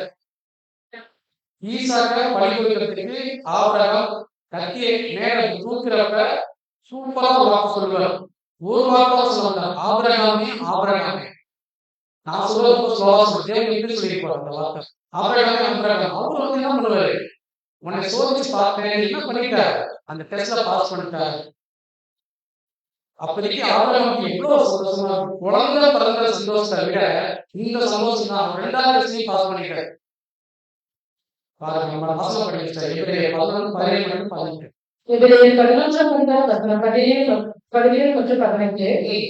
Speaker 3: ஈசாக்க பள்ளிக்கூடத்துக்கு ஆபிரகாம் கத்தியை மேல தூக்குறப்ப சூப்பரா ஒரு வார்த்தை சொல்லுவார். ஒரு வார்த்தை சொல்லுவாங்க, ஆபிரகாமே ஆபிரகாமே. நான் சொல்றது ஸ்லோவா சொல்லிட்டு சொல்லியிருப்பாரு அந்த வார்த்தை, ஆபிரகாமே ஆபிரகாம். அவரு என்ன பண்ணுவாரு, உன்னை சோதிச்சு பார்த்தேன், என்ன பண்ணிட்டாரு, அந்த டெஸ்ட்ல பாஸ் பண்ணிட்டாரு. அப்போதைக்கு ஆபிரகாமுக்கு எவ்வளவு சந்தோஷமா, குழந்தை பிறந்த சந்தோஷத்தை விட இந்த சந்தோஷம் தான். 2வது டெஸ்ட்லயும் பாஸ் பண்ணிட்டாரு. பாருங்க, நம்ம வாசனை படிச்சாரு. எபிரேயர் 11:17-18.
Speaker 4: எபிரேயர் 11:17-18.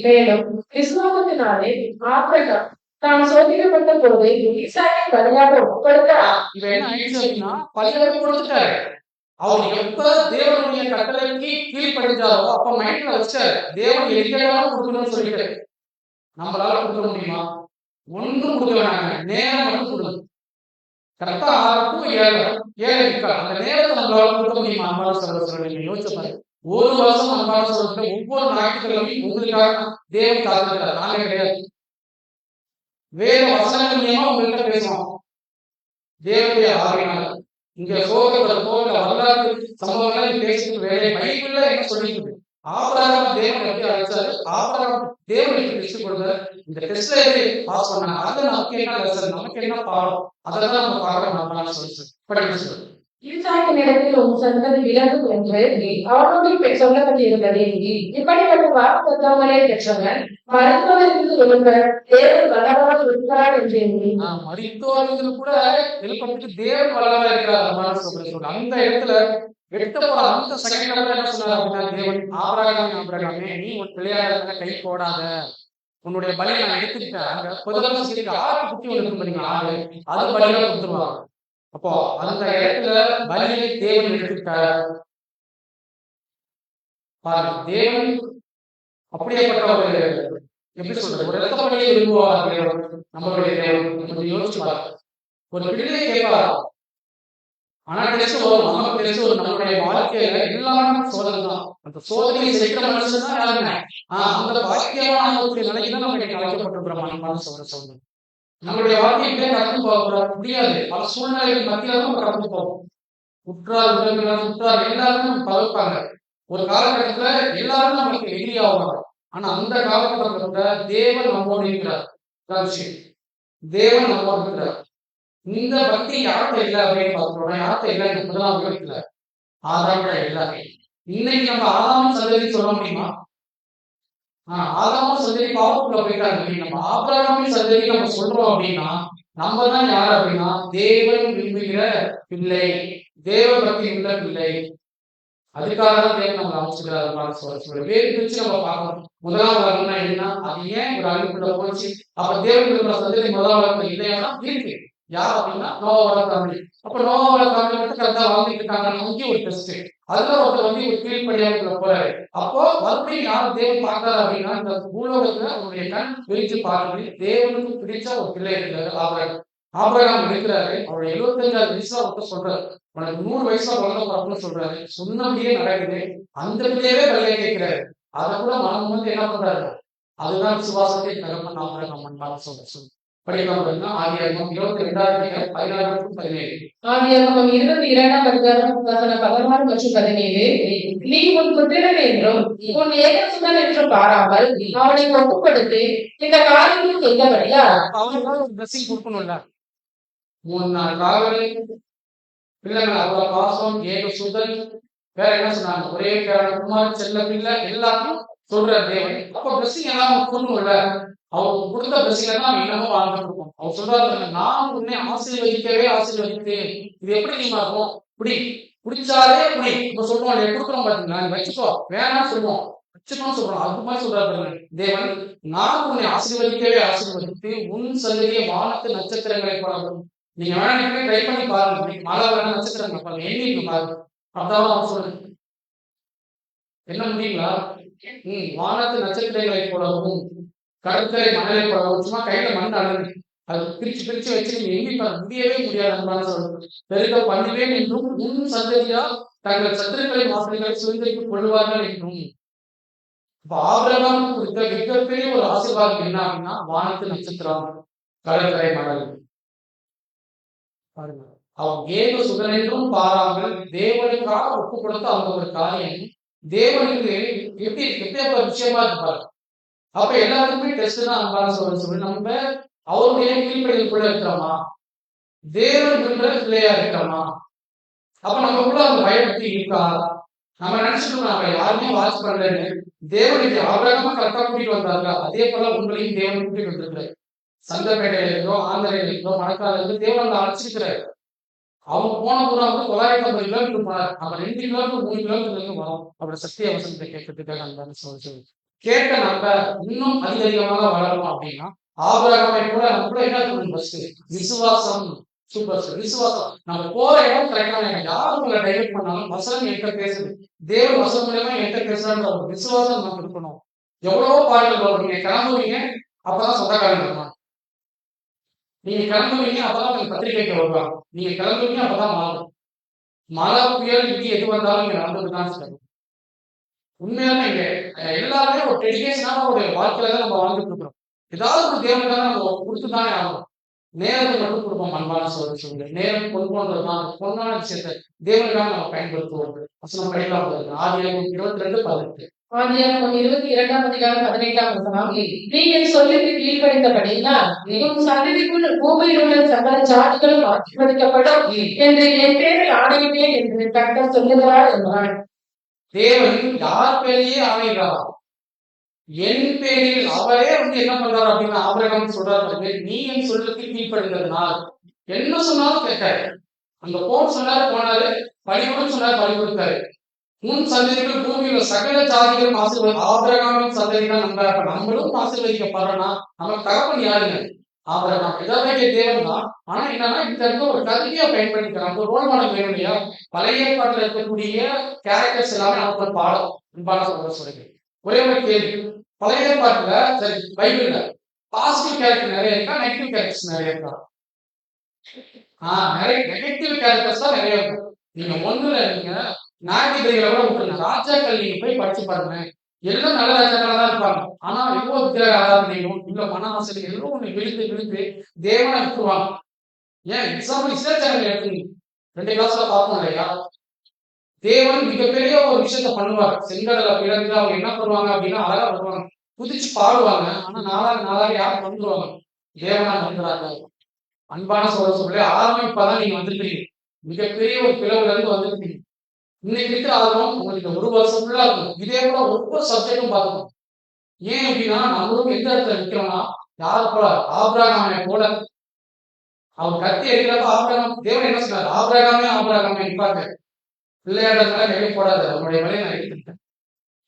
Speaker 4: மேலும் விசுவாசத்தினாலே ஆபிரகாம் தாம் சோதிக்கப்பட்ட போது ஈசாக்கை பலியாக ஒப்புக்கொடுக்க.
Speaker 3: இவன் என்ன ஆயிடுச்சு அப்படின்னா, பலியாக கொடுத்துட்டாரு. அவர் எப்ப தேவனுடைய கட்டளைக்கு கீழ்படிஞ்சாரோ அப்ப மைண்ட்ல வச்சாரு, தேவன் எங்கெல்லாம் கொடுக்கணும்னு சொல்லிட்டு. நம்மளால கொடுக்க முடியுமா? ஒன்றும் கொடுக்க வேணாங்க, நேரம் மட்டும் கொடுங்க. கரெக்டா 6 to 7 அந்த நேரத்தை நம்மளால கொடுக்க முடியுமா? அன்பான சகோதரர்களே, நீங்க யோசிச்சு பாருங்க. ஒரு வருஷம் அன்பான சகோதரர்களே, ஒவ்வொரு ஞாயிற்றுக்கிழமையும் உங்களுக்காக தேவன் காத்திருக்கிறார். நானே கிடையாது, வேற வசனங்கள் மூலமா உங்கள்கிட்ட பேசுவோம். தேவனுடைய ஆவியினால இங்க வரலாறு சம்பவங்களை பேசுறது வேலை. பைபிள்ல என்ன சொல்லிருக்கு, ஆபிரகாம் தேவன் எப்படி அழைச்சாரு, ஆபிரகாம் தேவன் எப்படி டெஸ்ட் கொடுத்தாரு, இந்த டெஸ்ட்ல எப்படி பாஸ் பண்ணாங்க, அது நமக்கு என்ன லெசன், நமக்கு என்ன பாடம், அதெல்லாம் நம்ம பார்க்கணும். சொல்லுங்க.
Speaker 4: ஈசாக்கினிடத்தில் உன் சந்ததி விலகும் என்று அவனோடு சொல்லப்பட்டிருந்தது. இப்படிப்பட்ட வாக்குத்தத்தங்களை பெற்றவன் மருத்துவருக்கு ஒருவர் தேவன் வல்லவராக இருக்கிறார் என்று எண்ணி.
Speaker 3: மருத்துவர்கள் கூட எழுப்பத்துக்கு தேவன் வல்லவராக இருக்கிறார். அந்த இடத்துல வெட்ட போற அந்த செகண்ட்ல என்ன சொன்னார் அப்படின்னா, தேவன் ஆபிரகாமே நீ உன் பிள்ளையாக கை போடாத, உன்னுடைய பலியை நான் எடுத்துக்கிட்டேன். அங்க பொதுவாக ஆட்டு குட்டி ஒன்று பண்ணீங்க, ஆடு, அது பலியா கொடுத்துருவாங்க. அப்போ அந்த இடத்துல பலியை தேவன் எடுத்துக்கிட்டார். தேவன் அப்படியேப்பட்ட ஒரு எப்படி சொல்றது, ஒரு ரத்த பலியை விரும்புவார் தேவன். நம்மளுடைய தேவன் கொஞ்சம் யோசிச்சு பாருங்க. ஒரு பிள்ளை கேட்பார், ஆனா டெஸ்ட் வரும், நமக்கு டெஸ்ட் வரும். நம்மளுடைய வாழ்க்கையில எல்லாமே சோதனை தான். அந்த சோதனையை செய்கிற மனுஷன் தான் யாருங்க, அந்த பாக்கியமான நிலைக்கு தான் நம்ம அழைக்கப்பட்டிருக்கிறோம். அன்பான சகோதர சகோதரி, நம்மளுடைய வாழ்க்கையிலே கடந்து போக முடியாது. பல சூழ்நிலைகள் மத்தியில தான் நம்ம கடந்து போவோம். உற்றார் உறவினர் சுற்றார் எல்லாருமே நம்ம தவிர்ப்பாங்க. ஒரு காலகட்டத்துல எல்லாரும் நம்மளுக்கு எதிரியாவாங்க. ஆனா அந்த காலகட்டத்துல தேவன் நம்மோடு இருக்கிறார். அதான் விஷயம். தேவன் நம்மோடு இருக்கிறார். இந்த பக்தி யார்கிட்ட இல்லை அப்படின்னு பார்க்கிறோம். யார்கிட்ட இல்லை? முதலாம் உலகத்துல ஆதாரோட எல்லாமே. இன்னைக்கு நம்ம ஆதாம் சந்ததி சொல்ல முடியுமா? ஆதாமும் சந்ததி பாவத்துக்குள்ள போயிட்டாங்க. நம்ம ஆபிரகாமின் சந்ததி நம்ம சொல்றோம் அப்படின்னா நம்ம தான் யார் அப்படின்னா தேவன் விரும்புகிற பிள்ளை, தேவ பக்தி உள்ள பிள்ளை. அதுக்காக தான் தேவன் நம்ம அமைச்சுக்கிறார். வேறு பிரிச்சு நம்ம பார்க்கணும். முதலாம் உலகம்னா என்ன, அது ஏன் ஒரு அழிப்புள்ள போச்சு? அப்ப தேவன் விரும்புகிற சந்ததி முதலாம் உலகம் இல்லையா இருக்கு. யார் அப்படின்னா நோவாவோட ஃபேமிலி. அப்ப நோவாவோட ஃபேமிலி மட்டும் கரெக்டா வாழ்ந்துட்டு இருக்காங்கன்னு அங்கேயும் ஒரு டெஸ்ட். அதுல ஒருத்தர் வந்து ஒரு கீழ்ப்படியாத போறாரு. அப்போ மறுபடியும் யாரும் தேவன் பார்க்கறாரு அப்படின்னா இந்த பூலோகத்துல அவருடைய கண் விரிச்சு பார்க்குது. தேவனுக்கு பிடிச்ச ஒரு பிள்ளை இருக்கிறாரு ஆபிரகாம். ஆபிரகாம் இருக்கிறாரு. அவருடைய 75 வயசுல ஒருத்தர் சொல்றாரு, உனக்கு 100 வயசுல குழந்தை பிறப்புன்னு சொல்றாரு. சொன்னபடியே நடக்குது. அந்த பிள்ளையவே பள்ளியை கேட்கிறாரு. அதை கூட மனம் வந்து என்ன பண்றாரு? அதுதான் விசுவாசத்தை தகப்பன் ஆபிரகாம் அன்பான சொல்ற படிக்கலாம். ஆதியாகமம் 22:16-17.
Speaker 4: ஆதியாகமம் 22ஆம் அதிகாரம் 16 மற்றும் 17. நீ உன் புத்திரன் என்றும் உன் ஏகசுதன் என்றும் பாராமல் அவனை ஒப்புப்படுத்தி இந்த காரியங்கள் செய்தபடியா
Speaker 3: அவனுக்கு ஒரு பிளஸிங் கொடுக்கணும்ல. 3 நாள் காவல், பிள்ளைகள் அவ்வளவு பாசம், ஏகசுதன், வேற என்ன சொன்னாங்க? ஒரே குமார், செல்ல பிள்ளை, எல்லாத்தையும் சொல்ற தேவன். அப்ப பிளஸிங் எல்லாம் கொடுக்கணும்ல. அவர் கொடுத்த பிளஸிங்க தான் இன்னமும் வாழ்ந்துட்டு இருக்கோம். அவர் சொல்றாரு, நான் உன்னை ஆசீர்வதிக்கவே ஆசீர்வதித்தேன். இது எப்படி நீமா இருக்கும்? பிடிச்சாலே இப்படி இப்ப சொல்லுவோம், கொடுக்குறோம் பாத்தீங்களா, நீ வச்சுக்கோ, வேணாம் சொல்லுவோம், வச்சுக்கோன்னு சொல்றோம். அது மாதிரி சொல்றாரு தேவன், நான் உன்னை ஆசீர்வதிக்கவே ஆசீர்வதித்து உன் சந்ததியை வானத்து நட்சத்திரங்களை போடணும். நீங்க வேணா நீங்க ட்ரை பண்ணி பாருங்க. மழை வேணா நட்சத்திரங்களை பாருங்க, எண்ணிட்டு பாருங்க. அப்பதான் அவர் சொல்றேன், என்ன முடியுங்களா? வானத்து நட்சத்திரங்களை போடவும் கடற்கரை மணலை போடவும். சும்மா கையில மண் அழகு அது பிரிச்சு பிரிச்சு வச்சு நீங்க எண்ணி பாருங்க, முடியவே முடியாது. சொல்றேன், பெருக பண்ணுவேன் என்றும் உன் சந்ததியா தங்கள் சத்துருக்களின் வாசல்களை சுதந்திரித்துக் கொள்வார்கள் என்றும். இப்ப ஆபிரகாம் குறித்த மிகப்பெரிய ஒரு ஆசீர்வாதம் என்ன அப்படின்னா வானத்து நட்சத்திரம், கடற்கரை மணல். பாருங்க, அவன் ஏக சுதன் என்றும் பாராமல் தேவனுக்காக ஒப்பு கொடுத்த அந்த ஒரு காரியம் தேவனுக்கு எப்படி எப்படியாப்ப விஷயமா இருப்பாரு. அப்ப எல்லாருக்குமே டெஸ்ட் தான் அன்பான சொல்லி நம்ம அவருடைய கீழ்ப்படிகளுக்குள்ள இருக்கிறோமா, தேவன் விரும்புற பிள்ளையா இருக்கிறோமா? அப்ப நமக்குள்ள அந்த பயப்பட்டு இருக்கா? நம்ம நினைச்சிட்டு நம்ம யாருமே வாட்ச் பண்றேன்னு தேவனுக்கு ஆபிரகாமா கரெக்டா கூட்டிட்டு வந்தாங்க. அதே போல உங்களையும் தேவன் கூட்டிட்டு வந்திருக்கிறாரு. சந்தப்பேட்டையில இருக்கோ, ஆந்திரையில இருக்கோ, மணக்கால இருந்து தேவன் அழைச்சிருக்கிறாரு. அவங்க போன தூரம் வந்து 950 கிலோமீட்டர் போனார். அப்ப 2 கிலோமீட்டர் 3 கிலோமீட்டர் இருந்து வரும். அவரோட சக்தி அவசரத்தை கேட்கறதுக்காக அந்த சொல்லி கேட்க நம்ம இன்னும் அதிகமாக வளரணும் அப்படின்னா ஆபிரகாமை கூட நம்ம கூட என்ன இருக்கணும்? ஃபர்ஸ்ட் விசுவாசம். சூப்பர் சார், விசுவாசம். நம்ம போற இடம் கரெக்டான இடம். யாரும் உங்களை டைவர்ட் பண்ணாலும் வசனம் என்கிட்ட பேசுது, தேவன் வசனம் மூலமா என்கிட்ட பேசுறான்ற ஒரு விசுவாசம் நமக்கு இருக்கணும். எவ்வளவோ பாடல்கள் வரும். நீங்க கிளம்புவீங்க, அப்பதான் சொந்தக்காரங்க வருவாங்க. நீங்க கிளம்புவீங்க, அப்பதான் உங்களுக்கு பத்திரிகைக்கு வருவாங்க. நீங்க கிளம்புவீங்க, அப்பதான் மாறும். மழை புயல் இடி எது வந்தாலும் இங்க நடந்துதான் சார். உண்மையான இங்க எல்லாருமே ஒரு டெடிகேஷனான ஒரு வாழ்க்கையில தான் நம்ம வாழ்ந்துட்டு இருக்கிறோம். ஏதாவது ஒரு தேவனுக்காக நம்ம கொடுத்துதானே ஆகணும். நேரத்தை மட்டும் கொடுப்போம். அன்பான சொல்லுங்க, நேரம் பொன்னுன்றதுதான் பொன்னான விஷயத்தை தேவனுக்காக நம்ம பயன்படுத்துவோம். வசனம் படிக்கலாம். ஆதியாகமம் 22:18.
Speaker 4: ஆதியாகமம் 22ஆம் அதிகாரம் 18ஆம் வசனம். நீ என் சொல்லுக்கு கீழ்ப்படிந்தபடியினால் உன் சந்ததிக்குள் பூமியில் உள்ள சகல ஜாதிகளும் ஆசீர்வதிக்கப்படும் என்று என் பேரில் ஆணையிட்டேன் என்று கர்த்தர் சொல்லுகிறார் என்றான்.
Speaker 3: தேவன் யார் பேரையே ஆணையிடுறாரா? என் பேரில். அவரே வந்து என்ன பண்றாரு அப்படின்னா ஆபிரகாம் சொல்றாரு, நீ என் சொல்லுக்கு கீழ்ப்படுகிறதுனால் என்ன சொன்னாலும் கேட்காரு. அந்த போன் சொன்னாரு, போனாரு. பழிபுடன் சொன்னாரு, பழி கொடுத்தாரு. உன் சந்ததிகள் பூமியில சகல ஜாதிகளும் ஆசீர்வாதம். ஆபிரகாமின் சந்ததி தான் நம்ம. நம்மளும் ஆசீர்வதிக்கப்படுறோம்னா நமக்கு தகப்பன் யாருங்க? ஆபிரகாம். இதாவே தேவன் தான். ஆனா என்னன்னா இந்த இடத்துல ஒரு கருவியா பயன்படுத்திக்கிறாங்க. ஒரு ரோல் மாடல் வேணும் இல்லையா? பழைய ஏற்பாட்டில் இருக்கக்கூடிய கேரக்டர்ஸ் எல்லாமே நமக்கு ஒரு பாடம். அன்பான சொல்றேன், ஒரே ஒரு கேள்வி. பழைய ஏற்பாட்டுல சரி பைபிள்ல பாசிட்டிவ் கேரக்டர் நிறைய இருக்கா, நெகட்டிவ் கேரக்டர்ஸ் நிறைய இருக்கா? நிறைய நெகட்டிவ் கேரக்டர்ஸ் தான் நிறைய இருக்கும். நீங்க ஒண்ணுல நீங்க நாயகங்களை கூட விட்டுருங்க. ராஜாக்கள் நீங்க போய் படிச்சு பாருங்க. எல்லாம் நல்ல ராஜாக்களா தான் இருப்பாங்க. ஆனா எவ்வளோ விக்கிரக ஆராதனையும் இல்ல மன ஆசையும் எல்லாம் ஒண்ணு விழுந்து விழுந்து தேவனை விட்டுருவாங்க. ஏன் எக்ஸாம்பிள் இஸ்ரேல் எடுத்துங்க, 2 கிளாஸ்ல பார்ப்போம் இல்லையா? தேவன் மிகப்பெரிய ஒரு விஷயத்த பண்ணுவார். செங்கடலை பிறகு அவங்க என்ன பண்ணுவாங்க அப்படின்னா அழகா வருவாங்க, குதிச்சு பாடுவாங்க. ஆனா நாளாக யாரும் வந்துருவாங்க, தேவனா வந்துடுறாங்க. அன்பான சொல்ல ஆரம்பம் இப்பதான் நீங்க வந்துருக்கீங்க, மிகப்பெரிய ஒரு பிளவுல இருந்து வந்துருக்கீங்க. இன்னைக்கு இருக்கிற ஆர்வம் உங்களுக்கு 1 வருஷம் ஃபுல்லா இருக்கும். இதே போல ஒவ்வொரு சப்ஜெக்டும் பார்க்கணும். ஏன் அப்படின்னா நம்மளும் எந்த இடத்துல நிற்கிறோம்னா, யார் போல ஆபிரகாமை போல அவர் கத்தி எடுக்கிறப்ப ஆபிரகாம் தேவன் என்ன சொன்னார்? ஆபிரகாமே நிற்பாங்க, பிள்ளையாடத்துல கையை போடாது, அவனுடைய வேலையை நான் எடுத்துட்டேன்.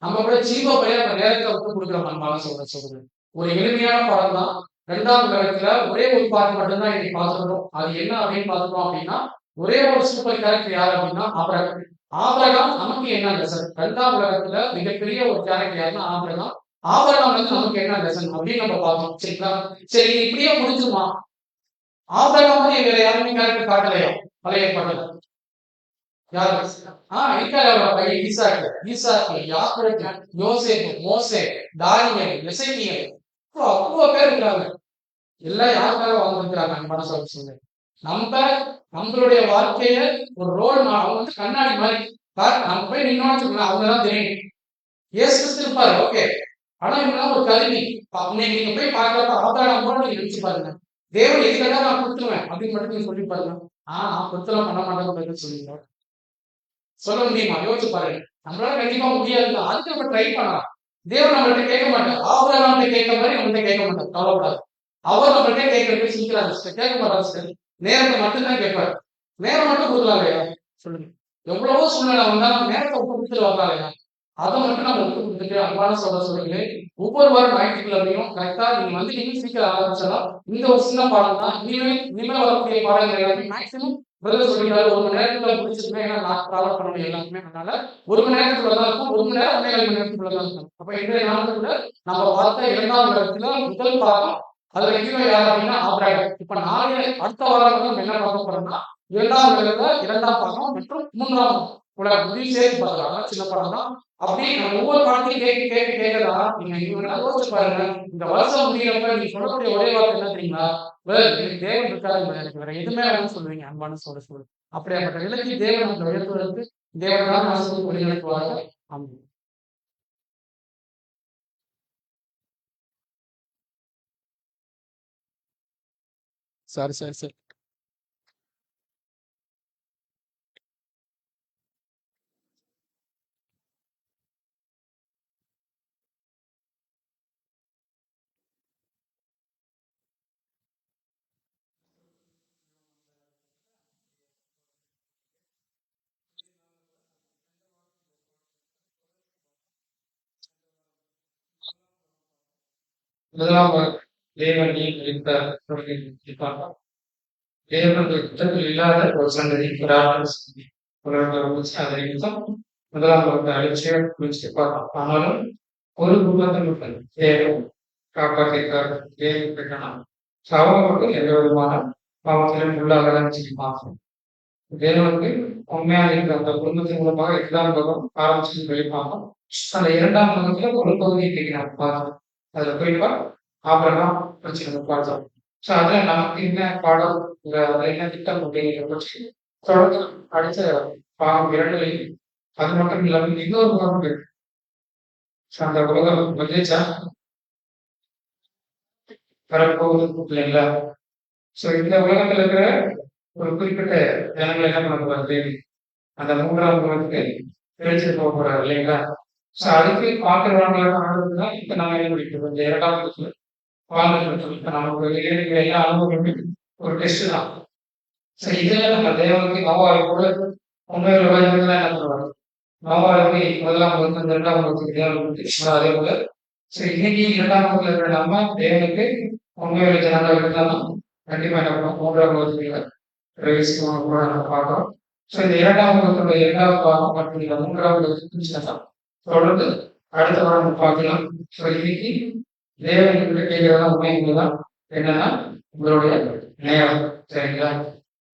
Speaker 3: நம்ம கூட சீப பையன் நம்ம நேரத்தை விட்டு கொடுக்குறோம். அன்பான சொல்றது ஒரு எளிமையான பாடம் தான். 2ஆம் உலகத்துல ஒரே ஒரு பாட்டு மட்டும்தான் இன்னைக்கு பார்த்துக்கிறோம். அது என்ன அப்படின்னு பார்த்துட்டோம் அப்படின்னா, ஒரே ஒரு சூப்பர் கேரக்டர் யார் அப்படின்னா ஆபிரகாம் நமக்கு என்ன லெசன்? 2ஆம் உலகத்துல மிகப்பெரிய ஒரு கேரக்டர் யாருன்னா ஆபிரகாம் வந்து நமக்கு என்ன லெசன் அப்படின்னு நம்ம பார்த்தோம். சரிங்களா? சரி, இப்படியே முடிஞ்சுமா? ஆபிரகாம் வந்து எங்களை யாருமே கேரக்டர் காட்டலையா பழைய பாடல? யாரு? இருக்காரு அவரோட பையன் ஈசாக்கு, யாக்கோபு, யோசேப்பு, மோசே, தானியேல், எசேக்கியேல், அவ்வளவு பேர் இருக்காங்க. எல்லாம் யாருக்காக வாழ்ந்துருக்கிறாங்க? அன்பான சொல்லுங்க. நம்மளுடைய வாழ்க்கைய ஒரு ரோல் அவங்க வந்து கண்ணாடி மாதிரி நம்ம போய் நின்னோன்னு அவங்கதான் தெரியும். இயேசு கிறிஸ்து இருப்பாரு, ஓகே. ஆனா இவங்க ஒரு கருவி. நீங்க போய் பார்க்கறப்ப ஆபிரகாம் கூட நீங்க நினைச்சு பாருங்க, தேவன் எதுக்காக நான் கொடுத்துருவேன் அப்படின்னு மட்டும் நீங்க சொல்லி பாருங்க. நான் கொடுத்துலாம் பண்ண மாட்டேன்னு சொல்லுங்க. சொல்ல முடியுமா? யோசிச்சு பாருங்க. நம்மளால கண்டிப்பா முடியாது. அதுக்கு நம்ம ட்ரை பண்ணலாம். தேவன் நம்மள்ட்ட கேட்க மாட்டார். ஆபிரகாம் கேட்க மாதிரி நம்மள்ட்ட கேட்க மாட்டார். கவலைப்படாது. அவர் நம்மள்ட்ட கேட்கறது சீக்கிரம் கேட்க மாட்டார். நேரத்தை மட்டும்தான் கேட்பாரு. நேரம் மட்டும் கொடுக்கலாம் இல்லையா? சொல்லுங்க. எவ்வளவோ சூழ்நிலை வந்தாலும் நேரத்தை விட்டு கொடுத்துட்டு வரலாம் இல்லையா? அதை மட்டும் நம்ம விட்டு கொடுத்துட்டு அன்பான சொல்லுங்க, ஒவ்வொரு வாரம் ஞாயிற்றுக்கிழமையும் கரெக்டா நீங்க வந்து நீங்க சீக்கிரம் ஆரம்பிச்சாலும் இந்த ஒரு சின்ன பாடம் தான். இனிமேல் வரக்கூடிய பாடங்கள் எல்லாமே மேக்சிமம் பதில் சொல்லிட்டாரு. 1 மணி நேரத்துல முடிச்சிருக்கேன். ஏன்னா நான் டிராவல் பண்ணணும் எல்லாருமே. அதனால 1 மணி நேரத்துக்குள்ளதான் இருக்கும். 1 மணி நேரம் 1.5 மணி நேரத்துக்குள்ளதான் இருக்கும். அப்ப இன்றைய நாளுக்குள்ள நம்ம பார்த்த 2ஆம் இடத்துல முதல் பாடம், அதுல ஹீரோ யார் அப்படின்னா ஆபிரகாம். இப்ப அடுத்த வாரம் நம்ம என்ன பார்க்க போறோம்னா 2ஆம் இடத்துல 2ஆம் பாகம் மற்றும் 3ஆம் உலகம் சேர்த்து பார்க்கலாம். சின்ன படம் தான். அப்படி நம்ம ஒவ்வொரு பாடத்தையும் கேட்கறதா நீங்க யோசிச்சு பாருங்க. இந்த வருஷம் முடியறப்ப நீங்க சொல்லக்கூடிய ஒரே வார்த்தை என்ன தெரியுங்களா? தேவன் இருக்காரு, எனக்கு வேற எதுவுமே வேணும்னு சொல்லுவீங்க. அன்பான சொல்ல அப்படியாப்பட்ட நிலைக்கு தேவன் நம்மளை உயர்த்துவதற்கு தேவனால வழிநடத்துவாங்க. ஆமாம். சரி.
Speaker 1: முதலாம் தேவன் இருக்கிறார். தேவனுடைய யுத்தத்தில் இல்லாத ஒரு சந்ததி அதை யுத்தம் முதலாம் அழிச்சியை குளிச்சு பார்த்தோம். ஆனாலும் ஒரு குடும்பத்தில் தேவன் காப்பாற்றிருக்காரு. தேவன் பெற்றணும். அவங்க மட்டும் எந்த விதமான பாவத்திலும் உள்ளாகதான் சொல்லி பார்க்கணும். தேவனுக்கு உண்மையாக இருக்கிற அந்த குடும்பத்தின் மூலமாக 8ஆம் உலகம் ஆரம்பிச்சு வெளிப்பாங்க. அந்த 2ஆம் உலகத்துல ஒரு பகுதியை கேட்கிறார் பார்த்தோம். அதுல குறிப்பா ஆபிரகாம் பிரச்சனை பார்த்தோம். ஸோ அதுல நமக்கு என்ன பாடம், என்ன திட்டம் அப்படிங்கிற பற்றி தொடர்ந்து அடுத்த பாகம் 2 அது மட்டும் இல்லாமல் இன்னொரு உலகம் இருக்கு. அந்த உலகம் வந்துச்சா வரப்போகுது இல்லைங்களா? ஸோ இந்த உலகத்துல இருக்கிற ஒரு குறிப்பிட்ட ஜனங்கள் என்ன பண்ண போறாரு? அந்த 3ஆம் உலகத்துக்கு வெளிச்சிட்டு போக போறாரு இல்லைங்களா? ஸோ அதுக்கு பார்க்கிறவங்களாக ஆளுதான் இப்ப நாம என்ன முடிக்கிறோம்? இந்த 2ஆம் உலகத்துல வாழ்ந்துட்டு இப்ப நமக்கு எல்லா அனுபவங்களுமே ஒரு டெஸ்ட் தான். ஸோ இதுல நம்ம தேவனுக்கு நோவாவை கூட உண்மையில என்ன பண்ணுவாங்க? நோவாவுக்கு 1ஆம் உலகம் 2ஆம் உலகத்துக்கு தேவனுக்கு அதே போல. ஸோ இன்னைக்கு 2ஆம் உலகத்துல இருக்கிற நம்ம தேவனுக்கு உண்மையில ஜனங்கள் இருந்தாலும் கண்டிப்பா என்ன பண்ணுவோம்? 3ஆம் உலகத்துல பிரவேசிக்கணும் கூட நம்ம பார்க்கிறோம். ஸோ இந்த 2ஆம் உலகத்துடைய 2வது பாகம் மற்றும் இந்த 3ஆம் உலகத்துக்கு தொடர்ந்து அடுத்த வாரம் பார்க்கலாம். ஸோ இன்னைக்கு தேவன் கேட்கிறதா உண்மைதான் என்னன்னா உங்களுடைய நேரம். சரிங்களா?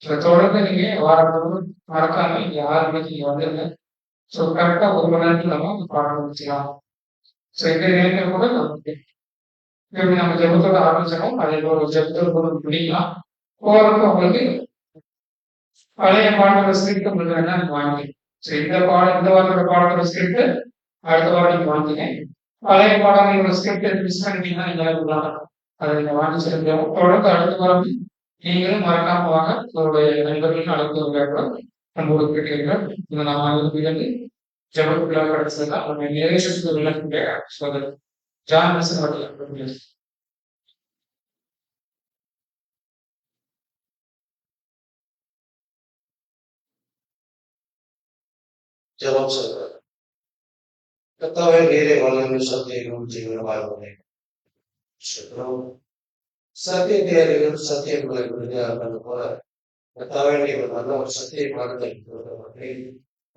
Speaker 1: ஸோ தொடர்ந்து நீங்க வாரம் மறக்காம இங்க 6 மணிக்கு நீங்க வந்துருங்க. ஸோ கரெக்டா 1 மணி நேரத்துல நம்ம பாடம் முடிச்சுக்கலாம். இந்த நேரத்தில் கூட நமக்கு எப்படி நம்ம ஜெபத்தோட ஆரம்பிச்சோம் அதே போல ஒரு ஜெபத்தோட கூட முடிக்கலாம். போறப்ப உங்களுக்கு பழைய பாடத்தோட ஸ்கிரிப்ட் உங்களுக்கு வேணா நீங்க வாங்கி இந்த வாரத்தோட பாடத்தோட ஸ்கிரிப்ட் அடுத்த வாரம் நீங்க வாங்கிங்க. பழைய பாடங்களோட ஸ்கிரிப்ட் மிஸ் பண்ணிட்டீங்கன்னா நீங்க அதை நீங்க வாங்கி செலுத்தோம். தொடர்ந்து அடுத்த வாரம் நீங்களும் மறக்காம வாங்க. உங்களுடைய நண்பர்களும் அழைத்து நம்மளோட கேட்கிறீர்கள். இந்த நாம் ஜபத்துக்குள்ள கிடைச்சதுதான் நம்ம நேரேஷன் விளக்குடைய சோதனை ஜான் மிஷன் வரல.
Speaker 5: ஜெபம் சொல்றார். கர்த்தாவே நீரே வல்லமையும் சத்தியமும் ஜீவனுமாய் சத்தியத்தை அறிவிக்கும் சத்தியங்களை விடுதலை போல கர்த்தாவே நீர் நல்ல ஒரு சத்தியமானதை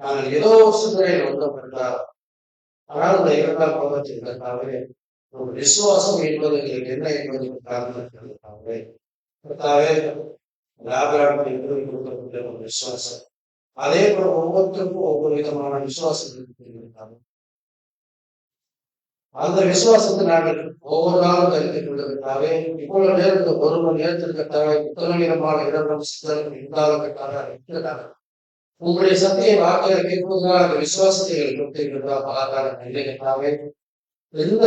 Speaker 5: நாங்கள் ஏதோ சிந்தனையில் வந்தோம்னா ஆனால் இந்த இரண்டாம் பாகத்தில் கர்த்தாவே ஒரு விசுவாசம் என்பது எங்களுக்கு என்ன என்பதற்கு காரணம் கர்த்தாவே கர்த்தாவே ஆபிரகாமுக்கு எப்படி கொடுக்கப்பட்ட ஒரு விசுவாசம் அதே போல ஒவ்வொருத்தருக்கும் ஒவ்வொரு விதமான விசுவாசம் இருக்கிறாங்க. அந்த விசுவாசத்தை நாங்கள் ஒவ்வொரு நாளும் தெரிந்து கொள்வதற்காகவே இவ்வளவு நேரத்தில் 1 மணி நேரத்திற்காக இத்தனை விதமான இடங்களும் சிந்தனைகள் இருந்தாலும் உங்களுடைய சத்திய வாக்குகளை கேட்பதற்காக அந்த விசுவாசத்தை கொடுத்திருக்கிறதா பலகால நிலைக்காகவே எந்த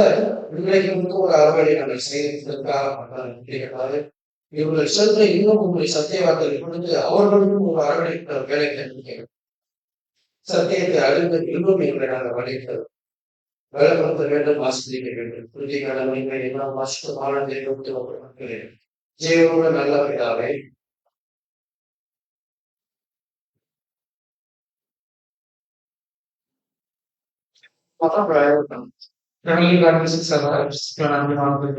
Speaker 5: இன்றைக்கு ஒரு அறுவடை நாங்கள் செய்ததற்காக மக்கள் இவர்கள் சென்று இன்னும் உங்களுடைய சத்திய வார்த்தைகளை கொடுத்து அவர்களுக்கும் ஒரு அறுவடை வேலைகளை சத்தியத்தை அறிந்து இன்னும் எங்களை நாங்கள் வழித்தோம் வேலைப்படுத்த வேண்டும், ஆசிரியக்க வேண்டும். புரிதி கடமை எல்லாம் வாசித்தமான மக்களே ஜீவனோட நல்ல பிதாவே
Speaker 1: Family practices are planning on the